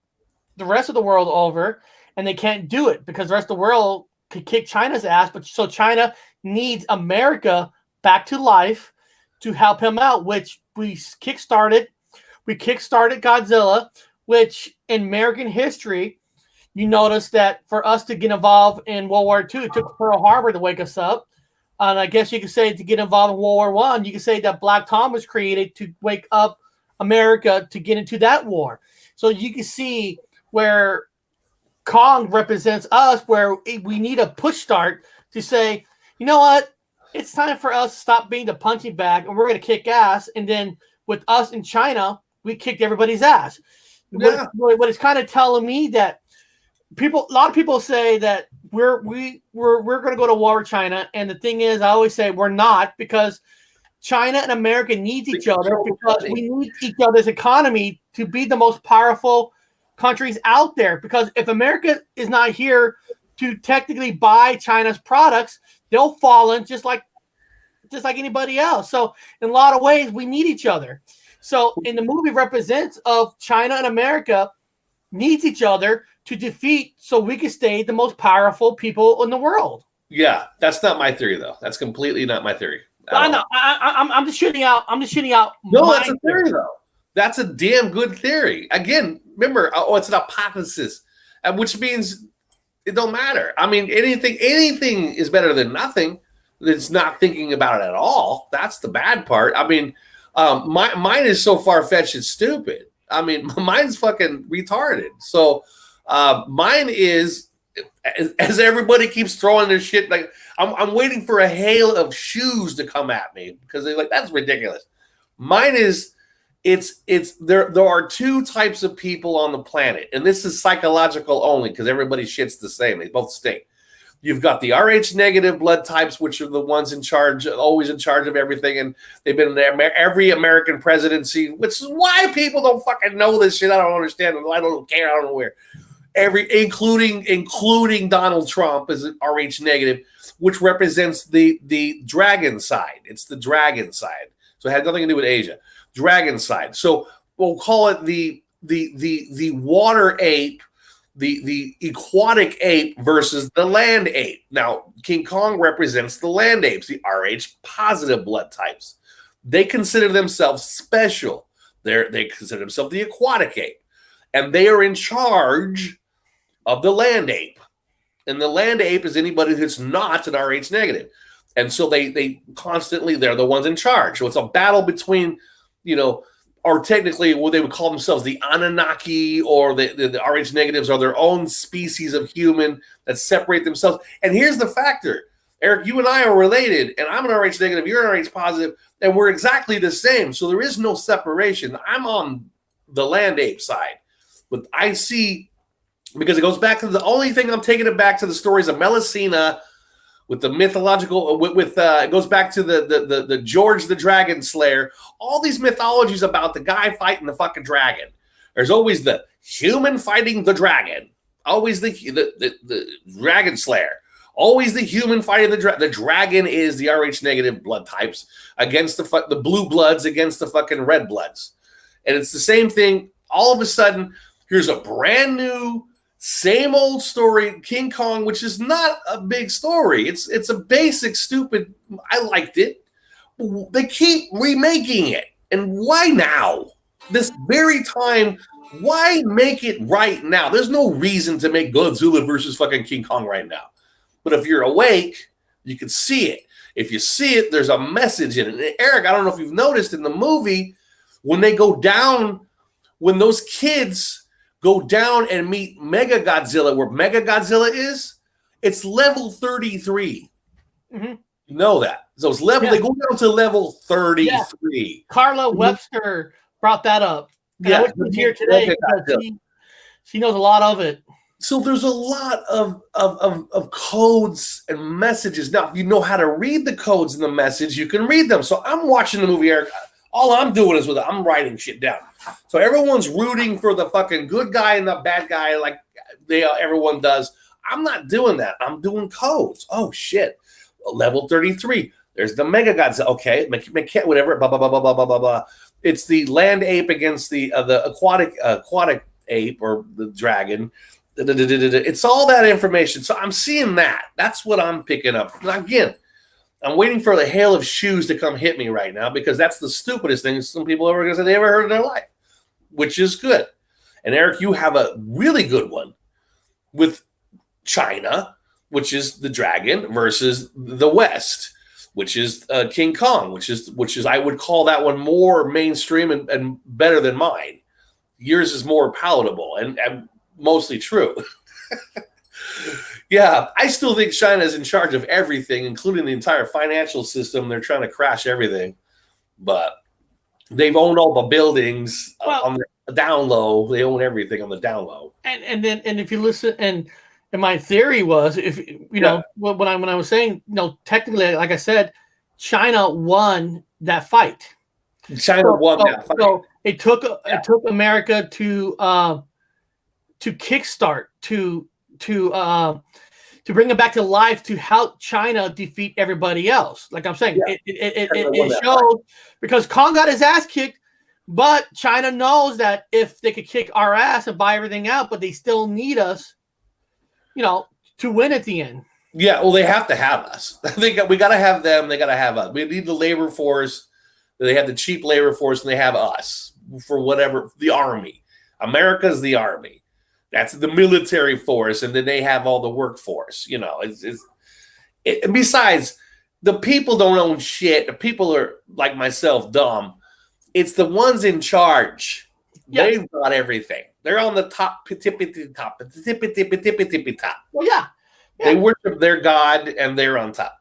the rest of the world over, and they can't do it because the rest of the world could kick China's ass. But so China needs America back to life to help him out, which we kickstarted. We kickstarted Godzilla, which in American history, you notice that for us to get involved in World War II, it took Pearl Harbor to wake us up. And I guess you could say to get involved in World War I, you could say that Black Tom was created to wake up America to get into that war. So you can see where Kong represents us, where we need a push start to say, you know what? It's time for us to stop being the punching bag, and we're going to kick ass. And then with us in China, we kicked everybody's ass. Yeah. What it's kind of telling me that a lot of people say that we're going to go to war with China, and the thing is, I always say we're not, because China and America need each other, because we need each other's economy to be the most powerful countries out there. Because if America is not here to technically buy China's products, they'll fall in just like anybody else. So in a lot of ways, we need each other. So in the movie represents of China and America needs each other to defeat, so we can stay the most powerful people in the world. Yeah, that's not my theory though. That's completely not my theory. I know. I'm just shooting out. No, that's a theory though. That's a damn good theory. Again, remember, it's an hypothesis, which means it don't matter. I mean, anything is better than nothing. That's not thinking about it at all. That's the bad part. I mean, mine is so far-fetched it's stupid. I mean, mine's fucking retarded. So mine is, as everybody keeps throwing their shit, like I'm waiting for a hail of shoes to come at me because they're like, that's ridiculous. Mine is, there are two types of people on the planet, and this is psychological only because everybody's shit's the same. They both stink. You've got the Rh negative blood types, which are the ones in charge, always in charge of everything, and they've been in every American presidency, which is why people don't fucking know this shit. I don't understand. I don't care. I don't know where. Including Donald Trump is an Rh negative, which represents the dragon side. It's the dragon side, so it had nothing to do with Asia. Dragon side. So we'll call it the water ape, the aquatic ape versus the land ape. Now, King Kong represents the land apes, the Rh positive blood types. They consider themselves special. They consider themselves the aquatic ape. And they are in charge of the land ape. And the land ape is anybody that's not an Rh negative. And so they constantly, they're the ones in charge. So it's a battle between, or technically what they would call themselves the Anunnaki, or the Rh negatives are their own species of human that separate themselves. And here's the factor. Eric, you and I are related, and I'm an Rh negative, you're an Rh positive, and we're exactly the same. So there is no separation. I'm on the land ape side. But I see, because it goes back to the only thing I'm taking it back to the stories of Melusina with the mythological, it goes back to the George the Dragon Slayer. All these mythologies about the guy fighting the fucking dragon. There's always the human fighting the dragon. Always the dragon slayer. Always the human fighting the dragon. The dragon is the Rh negative blood types against the blue bloods against the fucking red bloods. And it's the same thing. All of a sudden, here's a brand new, same old story, King Kong, which is not a big story. It's a basic, stupid, I liked it. They keep remaking it. And why now? This very time, why make it right now? There's no reason to make Godzilla versus fucking King Kong right now. But if you're awake, you can see it. If you see it, there's a message in it. And Eric, I don't know if you've noticed in the movie, when they go down, when those kids go down and meet Mega Godzilla, where Mega Godzilla is, it's level 33. Mm-hmm. You know that. So it's level, they go down to level 33. Yeah. Carla Webster brought that up. And I wish she was here today because she knows a lot of it. So there's a lot of codes and messages. Now, if you know how to read the codes and the message, you can read them. So I'm watching the movie, Eric. All I'm doing is I'm writing shit down. So everyone's rooting for the fucking good guy and the bad guy like everyone does. I'm not doing that. I'm doing codes. Oh, shit. Level 33. There's the Mega Godzilla. Okay, whatever, blah, blah, blah, blah, blah, blah, blah, blah. It's the land ape against the aquatic ape or the dragon. It's all that information. So I'm seeing that. That's what I'm picking up. Now, again, I'm waiting for the hail of shoes to come hit me right now because that's the stupidest thing some people are going to say they ever heard in their life, which is good. And Eric, you have a really good one with China, which is the dragon, versus the West, which is King Kong, which is I would call that one more mainstream and better than mine. Yours is more palatable and mostly true. Yeah, I still think China is in charge of everything, including the entire financial system. They're trying to crash everything, but they've owned all the buildings on the down low. They own everything on the down low. And if you listen, and my theory was, if you know when I was saying, technically, like I said, China won that fight. China won that fight. So it took America to kickstart to bring it back to life, to help China defeat everybody else. Like I'm saying, it showed, because Kong got his ass kicked, but China knows that if they could kick our ass and buy everything out, but they still need us, to win at the end. Yeah, well, they have to have us. We got to have them. They got to have us. We need the labor force. They have the cheap labor force, and they have us for whatever, the army. America's the army. That's the military force, and then they have all the workforce. And besides, the people don't own shit. The people are, like myself, dumb. It's the ones in charge. Yeah. They've got everything. They're on the top, tippy top. Well, yeah. They worship their God, and they're on top.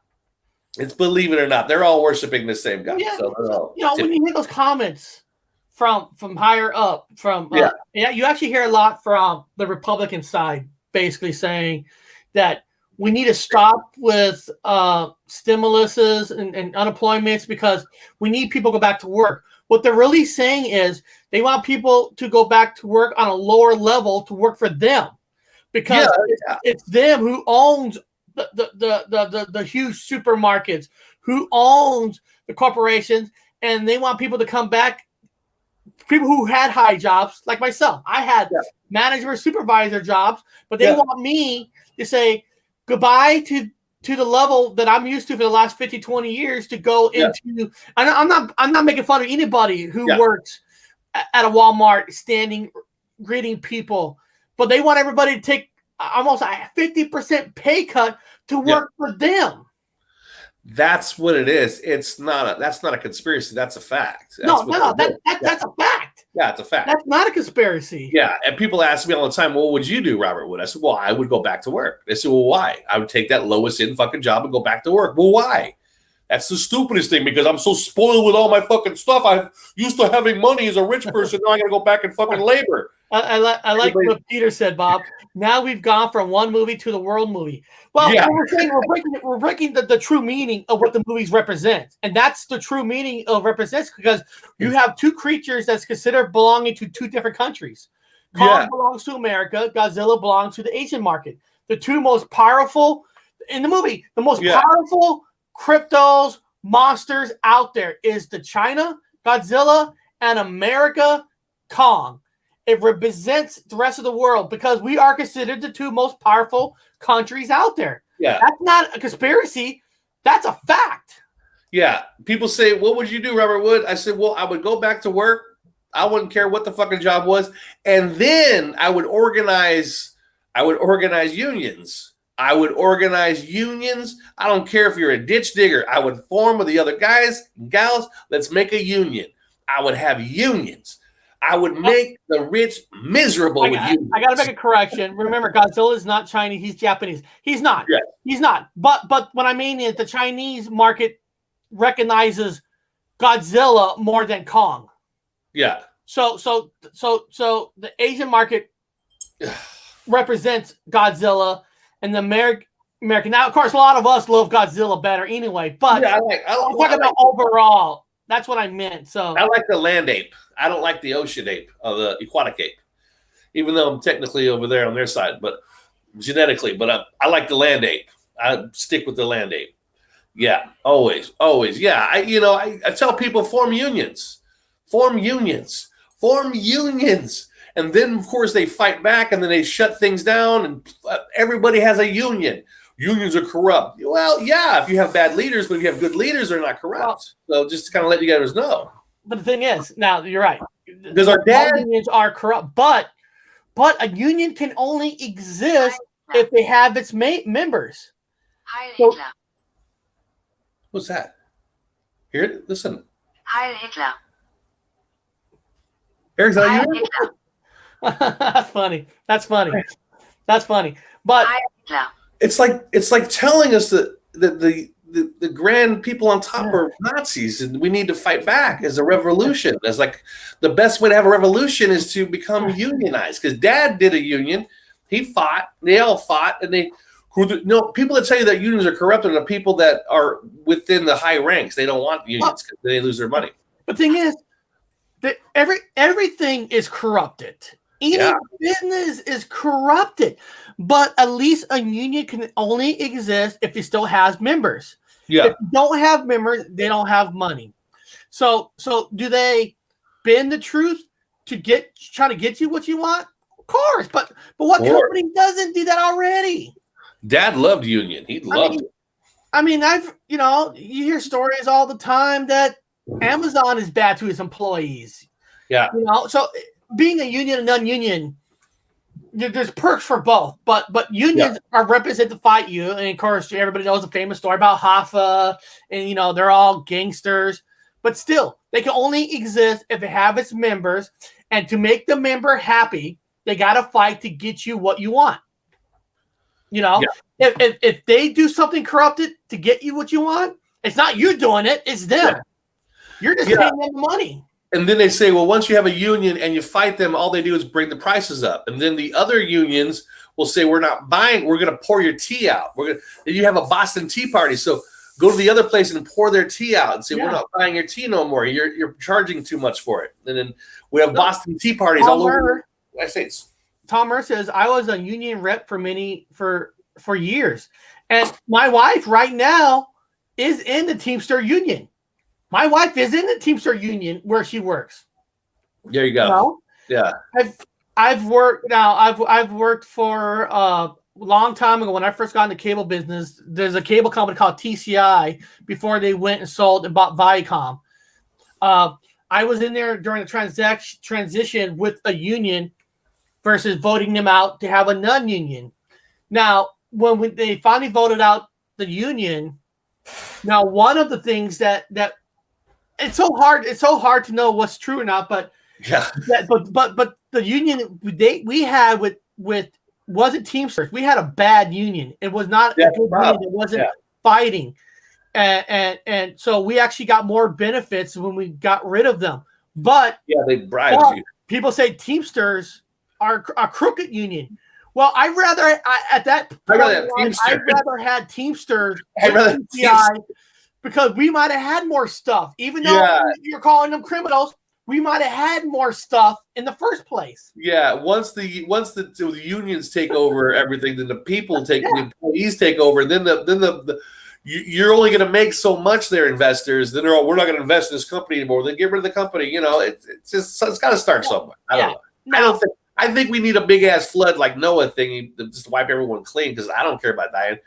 It's, believe it or not, they're all worshiping the same God. Yeah. So when you hear those comments from higher up, you actually hear a lot from the Republican side, basically saying that we need to stop with stimuluses and unemployments because we need people to go back to work. What they're really saying is they want people to go back to work on a lower level to work for them, because it's them who owns the huge supermarkets, who owns the corporations, and they want people to come back. People who had high jobs, like myself. I had manager, supervisor jobs, but they want me to say goodbye to to the level that I'm used to for the last 50, 20 years to go into. I'm not making fun of anybody who works at a Walmart standing greeting people, but they want everybody to take almost a 50% pay cut to work for them. That's what it is. That's not a conspiracy. That's a fact. That's a fact. Yeah, it's a fact. That's not a conspiracy. Yeah, and people ask me all the time, well, what would you do, Robert Wood? I said, well, I would go back to work. They said, well, why? I would take that lowest end fucking job and go back to work. Well, why? That's the stupidest thing because I'm so spoiled with all my fucking stuff. I'm used to having money as a rich person. Now I got to go back and fucking labor. I like what Peter said, Bob. Now we've gone from one movie to the world movie. Well, we're breaking the true meaning of what the movies represent, and that's the true meaning of represents because you have two creatures that's considered belonging to two different countries. Kong belongs to America. Godzilla belongs to the Asian market. The two most powerful in the movie, the most powerful cryptos monsters out there is the China Godzilla and America Kong. It represents the rest of the world because we are considered the two most powerful countries out there. Yeah. That's not a conspiracy. That's a fact. Yeah. People say, what would you do, Robert Wood? I said, well, I would go back to work. I wouldn't care what the fucking job was. And then I would organize unions. I don't care if you're a ditch digger. I would form with the other guys and gals. Let's make a union. I would have unions. I would make the rich miserable with unions. I got to make a correction. Remember, Godzilla is not Chinese. He's Japanese. He's not. Yeah. He's not. But what I mean is the Chinese market recognizes Godzilla more than Kong. Yeah. So the Asian market represents Godzilla. And the American. Now, of course, a lot of us love Godzilla better anyway. But I'm talking about overall. That's what I meant. So I like the land ape. I don't like the ocean ape or the aquatic ape, even though I'm technically over there on their side, but genetically. But I like the land ape. I stick with the land ape. Yeah, always. Yeah, I tell people form unions. And then, of course, they fight back and then they shut things down and everybody has a union. Unions are corrupt. Well, yeah, if you have bad leaders, but if you have good leaders, they're not corrupt. So just to kind of let you guys know. But the thing is, now you're right. Because our unions are corrupt, but a union can only exist if they have its members. So, what's that? Here, listen. Heil Hitler. Eric's Heil Hitler. That's funny. But it's like telling us that the grand people on top are Nazis and we need to fight back as a revolution. As like the best way to have a revolution is to become unionized. Because Dad did a union, he fought, they all fought, and people that tell you that unions are corrupt are the people that are within the high ranks. They don't want unions because they lose their money. The thing is that everything is corrupted. Any business is corrupted, but at least a union can only exist if it still has members. Yeah. If you don't have members, they don't have money. So do they bend the truth to try to get you what you want? Of course, but what company doesn't do that already? Dad loved union. He loved it. I mean, you hear stories all the time that Amazon is bad to its employees. Yeah. So being a union and non-union, there's perks for both, but unions are represented to fight you. And of course, everybody knows the famous story about Hoffa, and they're all gangsters. But still, they can only exist if they have its members. And to make the member happy, they got to fight to get you what you want. If they do something corrupted to get you what you want, it's not you doing it; it's them. You're just paying them the money. And then they say, well, once you have a union and you fight them, all they do is bring the prices up. And then the other unions will say, we're not buying. We're going to pour your tea out. You have a Boston Tea Party. So go to the other place and pour their tea out and say, we're not buying your tea no more. You're charging too much for it. And then we have Boston Tea Parties all over the United States. Tom Murr says, I was a union rep for years. And my wife right now is in the Teamster Union. My wife is in the Teamster Union where she works. There you go. Yeah. I've worked for long time ago when I first got in the cable business, there's a cable company called TCI before they went and sold and bought Viacom. I was in there during the transition with a union versus voting them out to have a non-union. Now, when they finally voted out the union, now one of the things that it's so hard to know what's true or not, but but the union we had with wasn't Teamsters. We had a bad union. It was not a good union. It wasn't fighting. And so we actually got more benefits when we got rid of them. But they bribed you. People say Teamsters are a crooked union. Well, I'd rather had Teamsters because we might have had more stuff. Even though you're calling them criminals, we might have had more stuff in the first place. Yeah, once the unions take over everything, then the the employees take over, and then you're only going to make so much. Their investors, then we're not going to invest in this company anymore. Then get rid of the company. You know, it's got to start somewhere. I don't know. I think we need a big ass flood like Noah thing just to wipe everyone clean because I don't care about dying,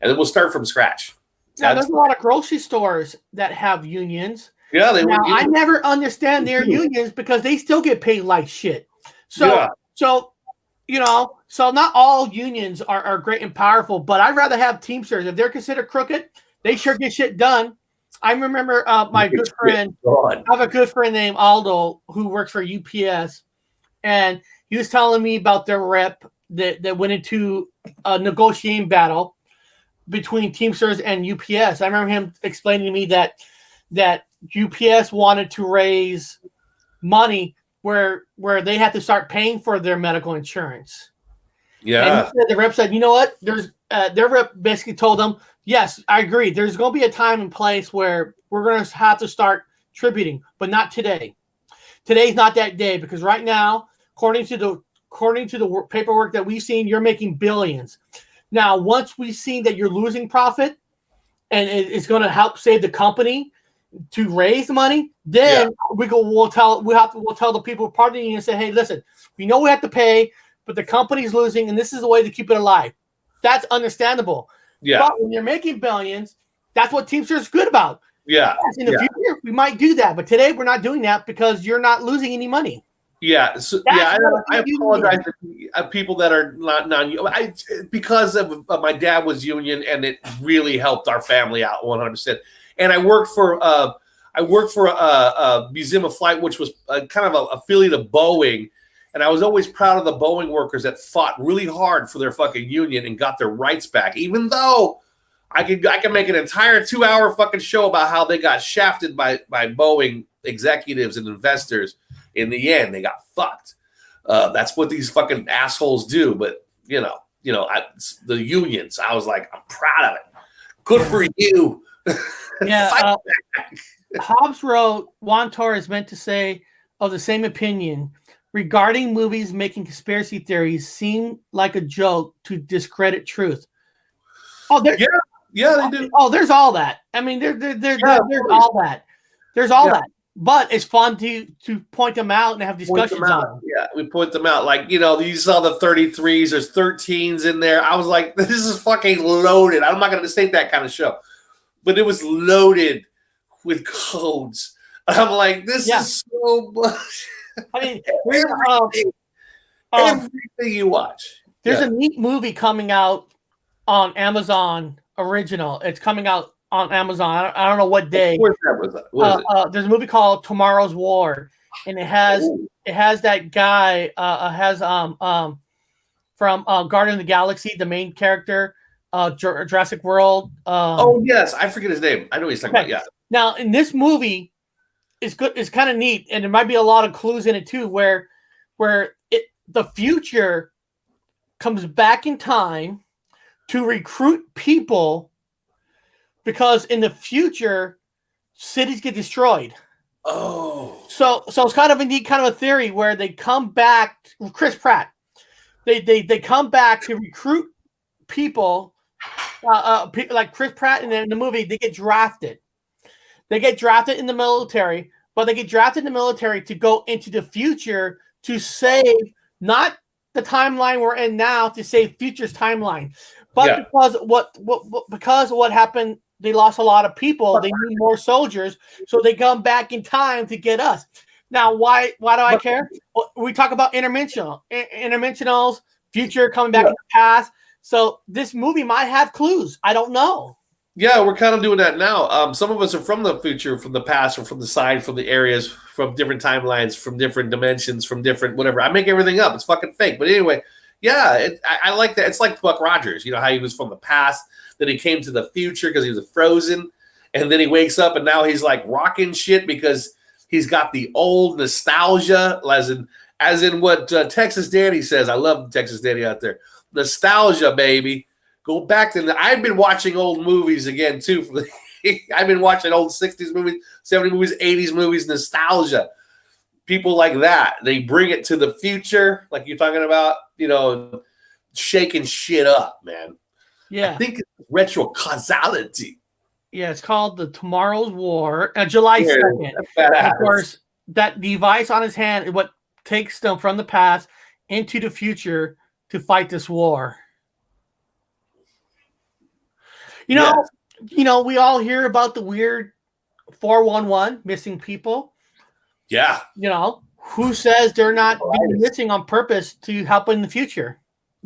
and then we'll start from scratch. Now, there's a lot of grocery stores that have unions. Yeah, I never understand their unions because they still get paid like shit. So not all unions are great and powerful, but I'd rather have Teamsters. If they're considered crooked, they sure get shit done. I remember my good friend. I have a good friend named Aldo who works for UPS, and he was telling me about their rep that went into a negotiating battle between Teamsters and UPS. I remember him explaining to me that UPS wanted to raise money where they had to start paying for their medical insurance. Yeah. And the rep said, you know what? Their rep basically told them, yes, I agree. There's going to be a time and place where we're going to have to start tributing, but not today. Today's not that day because right now, according to the paperwork that we've seen, you're making billions. Now, once we've seen that you're losing profit and it's going to help save the company to raise the money, then we'll tell the people partying and say, hey, listen, we know we have to pay, but the company's losing, and this is the way to keep it alive. That's understandable. Yeah. But when you're making billions, that's what Teamsters is good about. Yeah. In the future, we might do that, but today we're not doing that because you're not losing any money. Yeah, so I apologize to people that are not non-union. Because of my dad was union, and it really helped our family out 100%. And I worked for a Museum of Flight, which was kind of an affiliate of Boeing. And I was always proud of the Boeing workers that fought really hard for their fucking union and got their rights back. Even though I could make an entire 2-hour fucking show about how they got shafted by Boeing executives and investors. In the end, they got fucked. That's what these fucking assholes do. But the unions, I was like, I'm proud of it. Good for you. Yeah. Hobbs wrote, Juan Torres meant to say of the same opinion regarding movies making conspiracy theories seem like a joke to discredit truth. Oh, they do. Oh, there's all that. I mean, there's all that. There's all that. But it's fun to point them out and have discussions on them. Yeah, we point them out. Like, you saw the 33s, there's 13s in there. I was like, this is fucking loaded. I'm not going to say that kind of show. But it was loaded with codes. I'm like, this is so much. I mean, everything you watch. There's a neat movie coming out on Amazon Original. It's coming out on Amazon. I don't know what day. What is it? There's a movie called Tomorrow's War, and it has that guy from Guardian of the Galaxy, the main character, Jurassic World. Oh yes, I forget his name. I know what he's talking about. Yeah. Now in this movie, it's good. It's kind of neat, and there might be a lot of clues in it too, where the future comes back in time to recruit people. Because in the future, cities get destroyed. Oh. So it's kind of a neat kind of a theory where they come back, Chris Pratt. They come back to recruit people, like Chris Pratt in the movie, they get drafted. They get drafted in the military, but they get drafted in the military to go into the future to save not the timeline we're in now to save future's timeline. But because of what happened, they lost a lot of people. They need more soldiers, so they come back in time to get us. Now, why do I care? Well, we talk about interdimensionals, future coming back in the past. So this movie might have clues. I don't know. Yeah, we're kind of doing that now. Some of us are from the future, from the past, or from the side, from the areas, from different timelines, from different dimensions, from different whatever. I make everything up. It's fucking fake. But anyway, yeah, I like that. It's like Buck Rogers. You know how he was from the past, then he came to the future because he was frozen, and then he wakes up and now he's like rocking shit because he's got the old nostalgia, as in what Texas Danny says. I love Texas Danny out there. Nostalgia, baby. Go back to I've been watching old movies again too. I've been watching old 60s movies, 70s movies, 80s movies, nostalgia. People like that. They bring it to the future, like you're talking about, you know, shaking shit up, man. Yeah. I think it's retro causality. Yeah, it's called the Tomorrow's War, July 2nd. Of course, that device on his hand is what takes them from the past into the future to fight this war. You know, we all hear about the weird 411 missing people. Yeah. You know, who says they're not being missing on purpose to help in the future?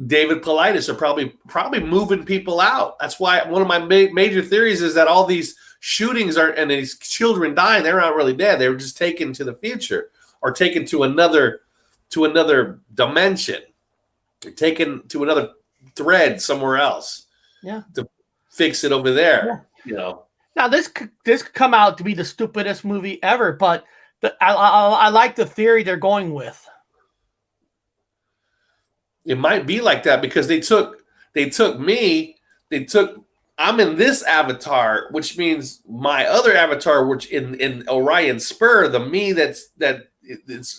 David Paulides are probably moving people out. That's why one of my major theories is that all these shootings and these children dying, they're not really dead. They were just taken to the future or taken to another dimension. They're taken to another thread somewhere else. Yeah. To fix it over there. Yeah. You know. Now this could come out to be the stupidest movie ever, but I like the theory they're going with. It might be like that because they took me. I'm in this avatar, which means my other avatar, which in Orion Spur, the me it's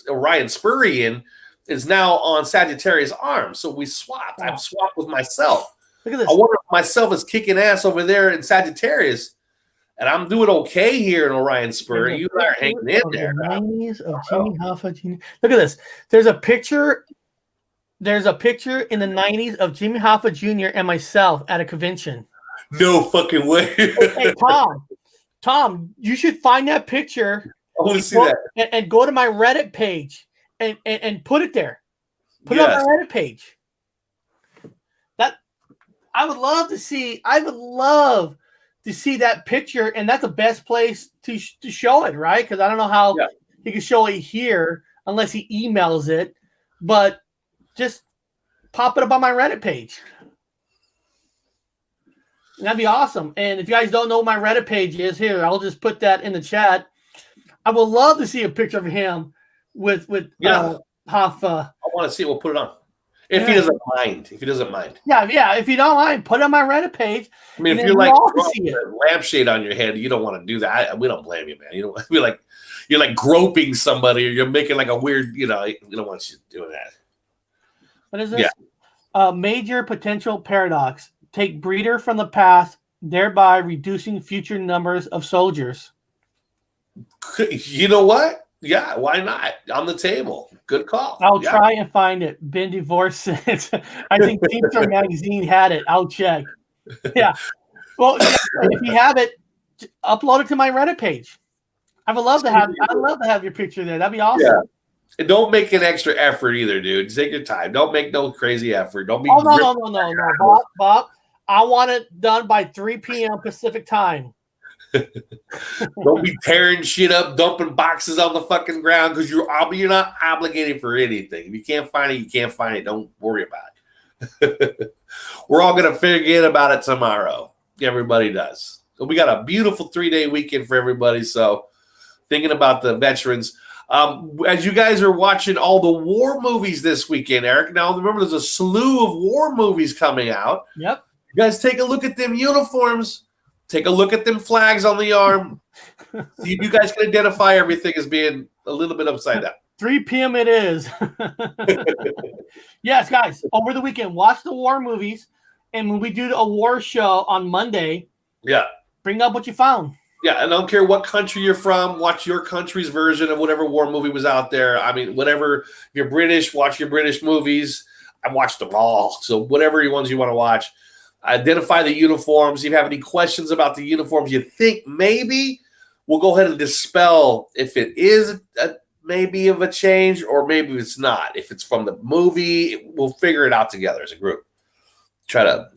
Orion Spurian, is now on Sagittarius' arm. So we swapped. Wow. I've swapped with myself. Look at this. I wonder if myself is kicking ass over there in Sagittarius, and I'm doing okay here in Orion Spur. You are hanging in there. The 90s of Jimmy Hoffa Jr. Look at this. There's a picture in the 90s of Jimmy Hoffa Jr. and myself at a convention. No fucking way. Hey, Tom, you should find that picture. I want to see that. And go to my Reddit page and put it there. Put it on my Reddit page. That I would love to see. I would love to see that picture, and that's the best place to show it, right? Because I don't know how he can show it here unless he emails it. But just pop it up on my Reddit page. And that'd be awesome. And if you guys don't know what my Reddit page is, here, I'll just put that in the chat. I would love to see a picture of him with Hoffa. I want to see it. We'll put it on. If he doesn't mind. Yeah. If you don't mind, put it on my Reddit page. I mean, if you're like a lampshade on your head, you don't want to do that. We don't blame you, man. You don't be like you're like groping somebody, or you're making like a weird, you don't want you doing that. What is this? Major potential paradox. Take breeder from the past, thereby reducing future numbers of soldiers. You know what? Yeah, why not? On the table. Good call. I'll try and find it. Been divorced since. I think Teamster Magazine had it. I'll check. Yeah. Well, if you have it, upload it to my Reddit page. I'd love to have your picture there. That'd be awesome. Yeah. And don't make an extra effort either, dude. Take your time. Don't make no crazy effort. Don't be. Oh no, Bob. I want it done by 3 p.m. Pacific time. Don't be tearing shit up, dumping boxes on the fucking ground because you're not obligated for anything. If you can't find it, you can't find it. Don't worry about it. We're all gonna forget about it tomorrow. Everybody does. So we got a beautiful 3-day weekend for everybody. So thinking about the veterans. As you guys are watching all the war movies this weekend, Eric. Now remember, there's a slew of war movies coming out. Yep. You guys take a look at them uniforms. Take a look at them flags on the arm. See if you guys can identify everything as being a little bit upside down. 3 p.m. it is. Yes, guys, over the weekend, watch the war movies. And when we do a war show on Monday, bring up what you found. Yeah, and I don't care what country you're from. Watch your country's version of whatever war movie was out there. I mean, whatever. If you're British, watch your British movies. I've watched them all. So whatever ones you want to watch, identify the uniforms. If you have any questions about the uniforms, you think maybe we'll go ahead and dispel if it is maybe of a change or maybe it's not. If it's from the movie, we'll figure it out together as a group. Try to,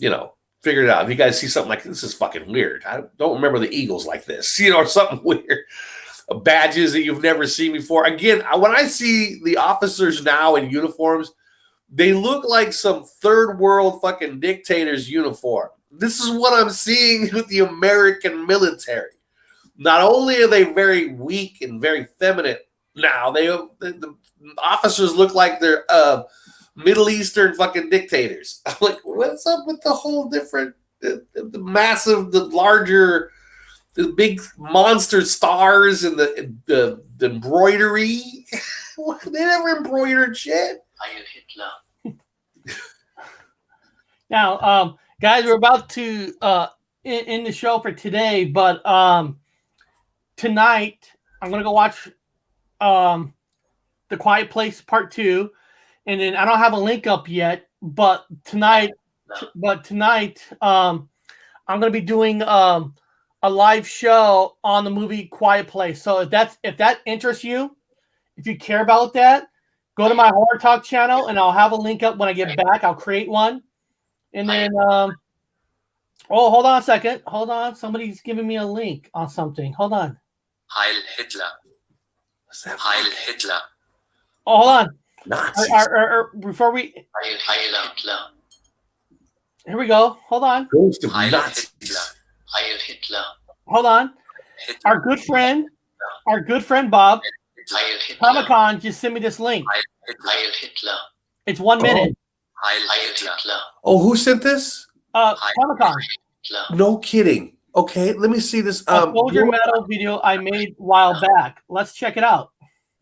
figure it out. If you guys see something like this is fucking weird. I don't remember the Eagles like this, or something weird. Badges that you've never seen before. Again, when I see the officers now in uniforms, they look like some third world fucking dictator's uniform. This is what I'm seeing with the American military. Not only are they very weak and very feminine now, the officers look like they're Middle Eastern fucking dictators. I'm like, what's up with the whole different, the massive, the larger, the big monster stars and the embroidery? They never embroidered shit. Hitler. Now, guys, we're about to end the show for today, but tonight I'm gonna go watch The Quiet Place Part 2, and then I don't have a link up yet, but tonight I'm gonna be doing a live show on the movie Quiet Place. So if that interests you, if you care about that, go to my Horror Talk channel, and I'll have a link up when I get back. I'll create one. And then, hold on a second. Hold on. Somebody's giving me a link on something. Hold on. Heil Hitler. What's that? Heil Hitler. Oh, hold on. Nazis. Before we... Heil Hitler. Here we go. Hold on. Goes to Heil Nazis. Hitler. Heil Hitler. Hold on. Hitler. Our good friend Bob, Heil Hitler. Comic-Con just sent me this link. Heil Hitler. It's 1 minute. Heil Hitler. Oh, who sent this? Comic-Con. No kidding. Okay, let me see this. A Soldier Metal video I made a while back. Let's check it out.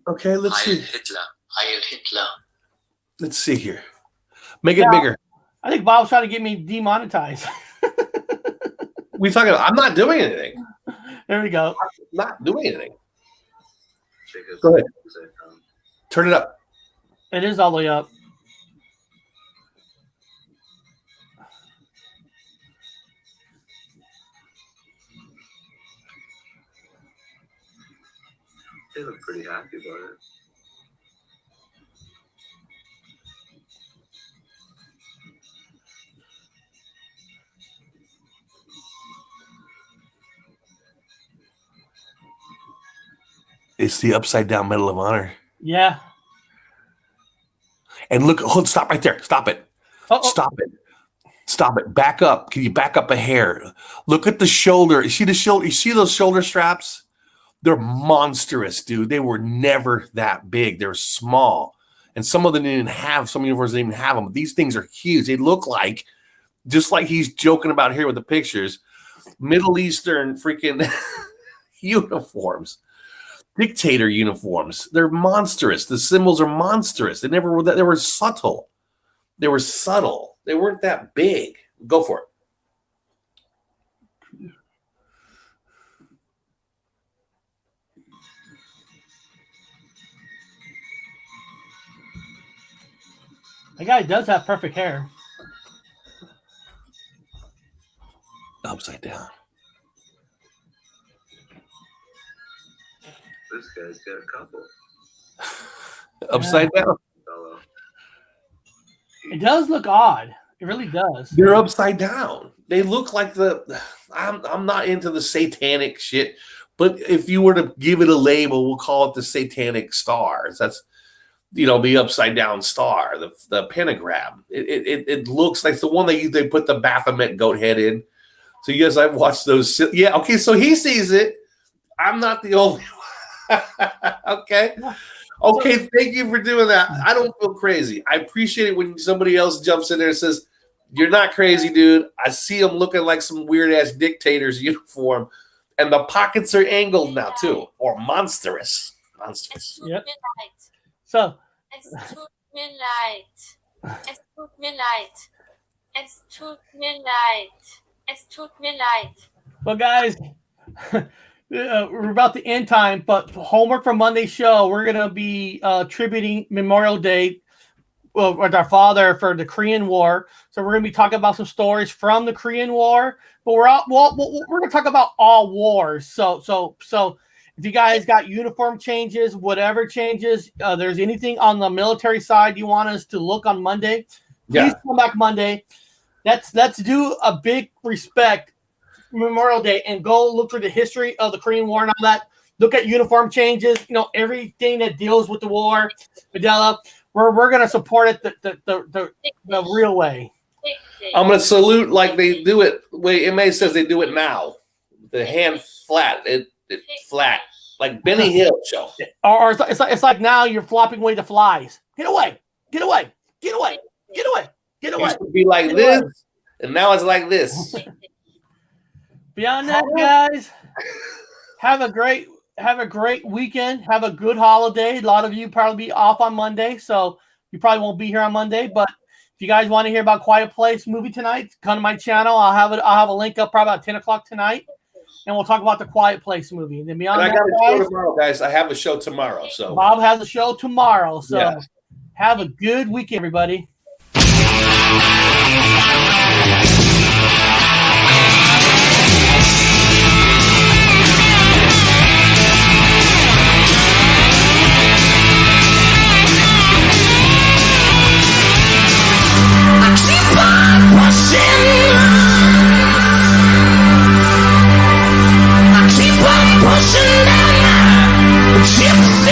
Okay, let's Heil see. Hitler. Heil Hitler. Let's see here. Make it bigger. I think Bob's trying to get me demonetized. We talking about? I'm not doing anything. There we go. I'm not doing anything. Go ahead. Turn it up. It is all the way up. They look pretty happy about it. It's the upside down Medal of Honor. Yeah. And look, stop right there. Stop it. Oh. Stop it. Stop it. Back up. Can you back up a hair? Look at the shoulder. You see the shoulder? You see those shoulder straps? They're monstrous, dude. They were never that big. They're small. And some of them didn't have, some uniforms didn't even have them. These things are huge. They look like, just like he's joking about here with the pictures, Middle Eastern freaking uniforms. Dictator uniforms. They're monstrous. The symbols are monstrous. They never were that. They were subtle. They were subtle. They weren't that big. Go for it. The guy does have perfect hair. Upside down. This guy's got a couple. Upside down. It does look odd. It really does. They're upside down. They look like I'm not into the satanic shit, but if you were to give it a label, we'll call it the satanic stars. That's, the upside down star, the pentagram. It looks like the one they put the Baphomet goat head in. So yes, I've watched those. Yeah, okay, so he sees it. I'm not the only one. Okay. Okay, thank you for doing that. I don't feel crazy. I appreciate it when somebody else jumps in there and says, "You're not crazy, dude. I see him looking like some weird-ass dictator's uniform. And the pockets are angled now, too. Or monstrous. Monstrous." Yep. So. Es tut mir leid. Es tut mir leid. Es tut mir leid. Es tut mir leid. Well, guys, we're about to end time, but homework for Monday's show, we're going to be tributing Memorial Day with our father for the Korean War. So we're going to be talking about some stories from the Korean War, but we're going to talk about all wars. So if you guys got uniform changes, whatever changes, there's anything on the military side you want us to look on Monday, please come back Monday. Let's do a big respect Memorial Day and go look for the history of the Korean War and all that. Look at uniform changes, everything that deals with the war. Medela, we're gonna support it the real way. I'm gonna salute like they do it. Way MA says they do it now. The hand flat, it flat, like Benny Hill show. Or it's like now you're flopping away the flies. Get away! Get away! Get away! Get away! Get away! It used to be like this, and now it's like this. Beyond that, guys, have a great weekend. Have a good holiday. A lot of you probably be off on Monday, so you probably won't be here on Monday. But if you guys want to hear about Quiet Place movie tonight, come to my channel. I'll have a link up probably about 10 o'clock tonight, and we'll talk about the Quiet Place movie. And then beyond that, show tomorrow, guys. I have a show tomorrow. So Bob has a show tomorrow. So have a good week, everybody.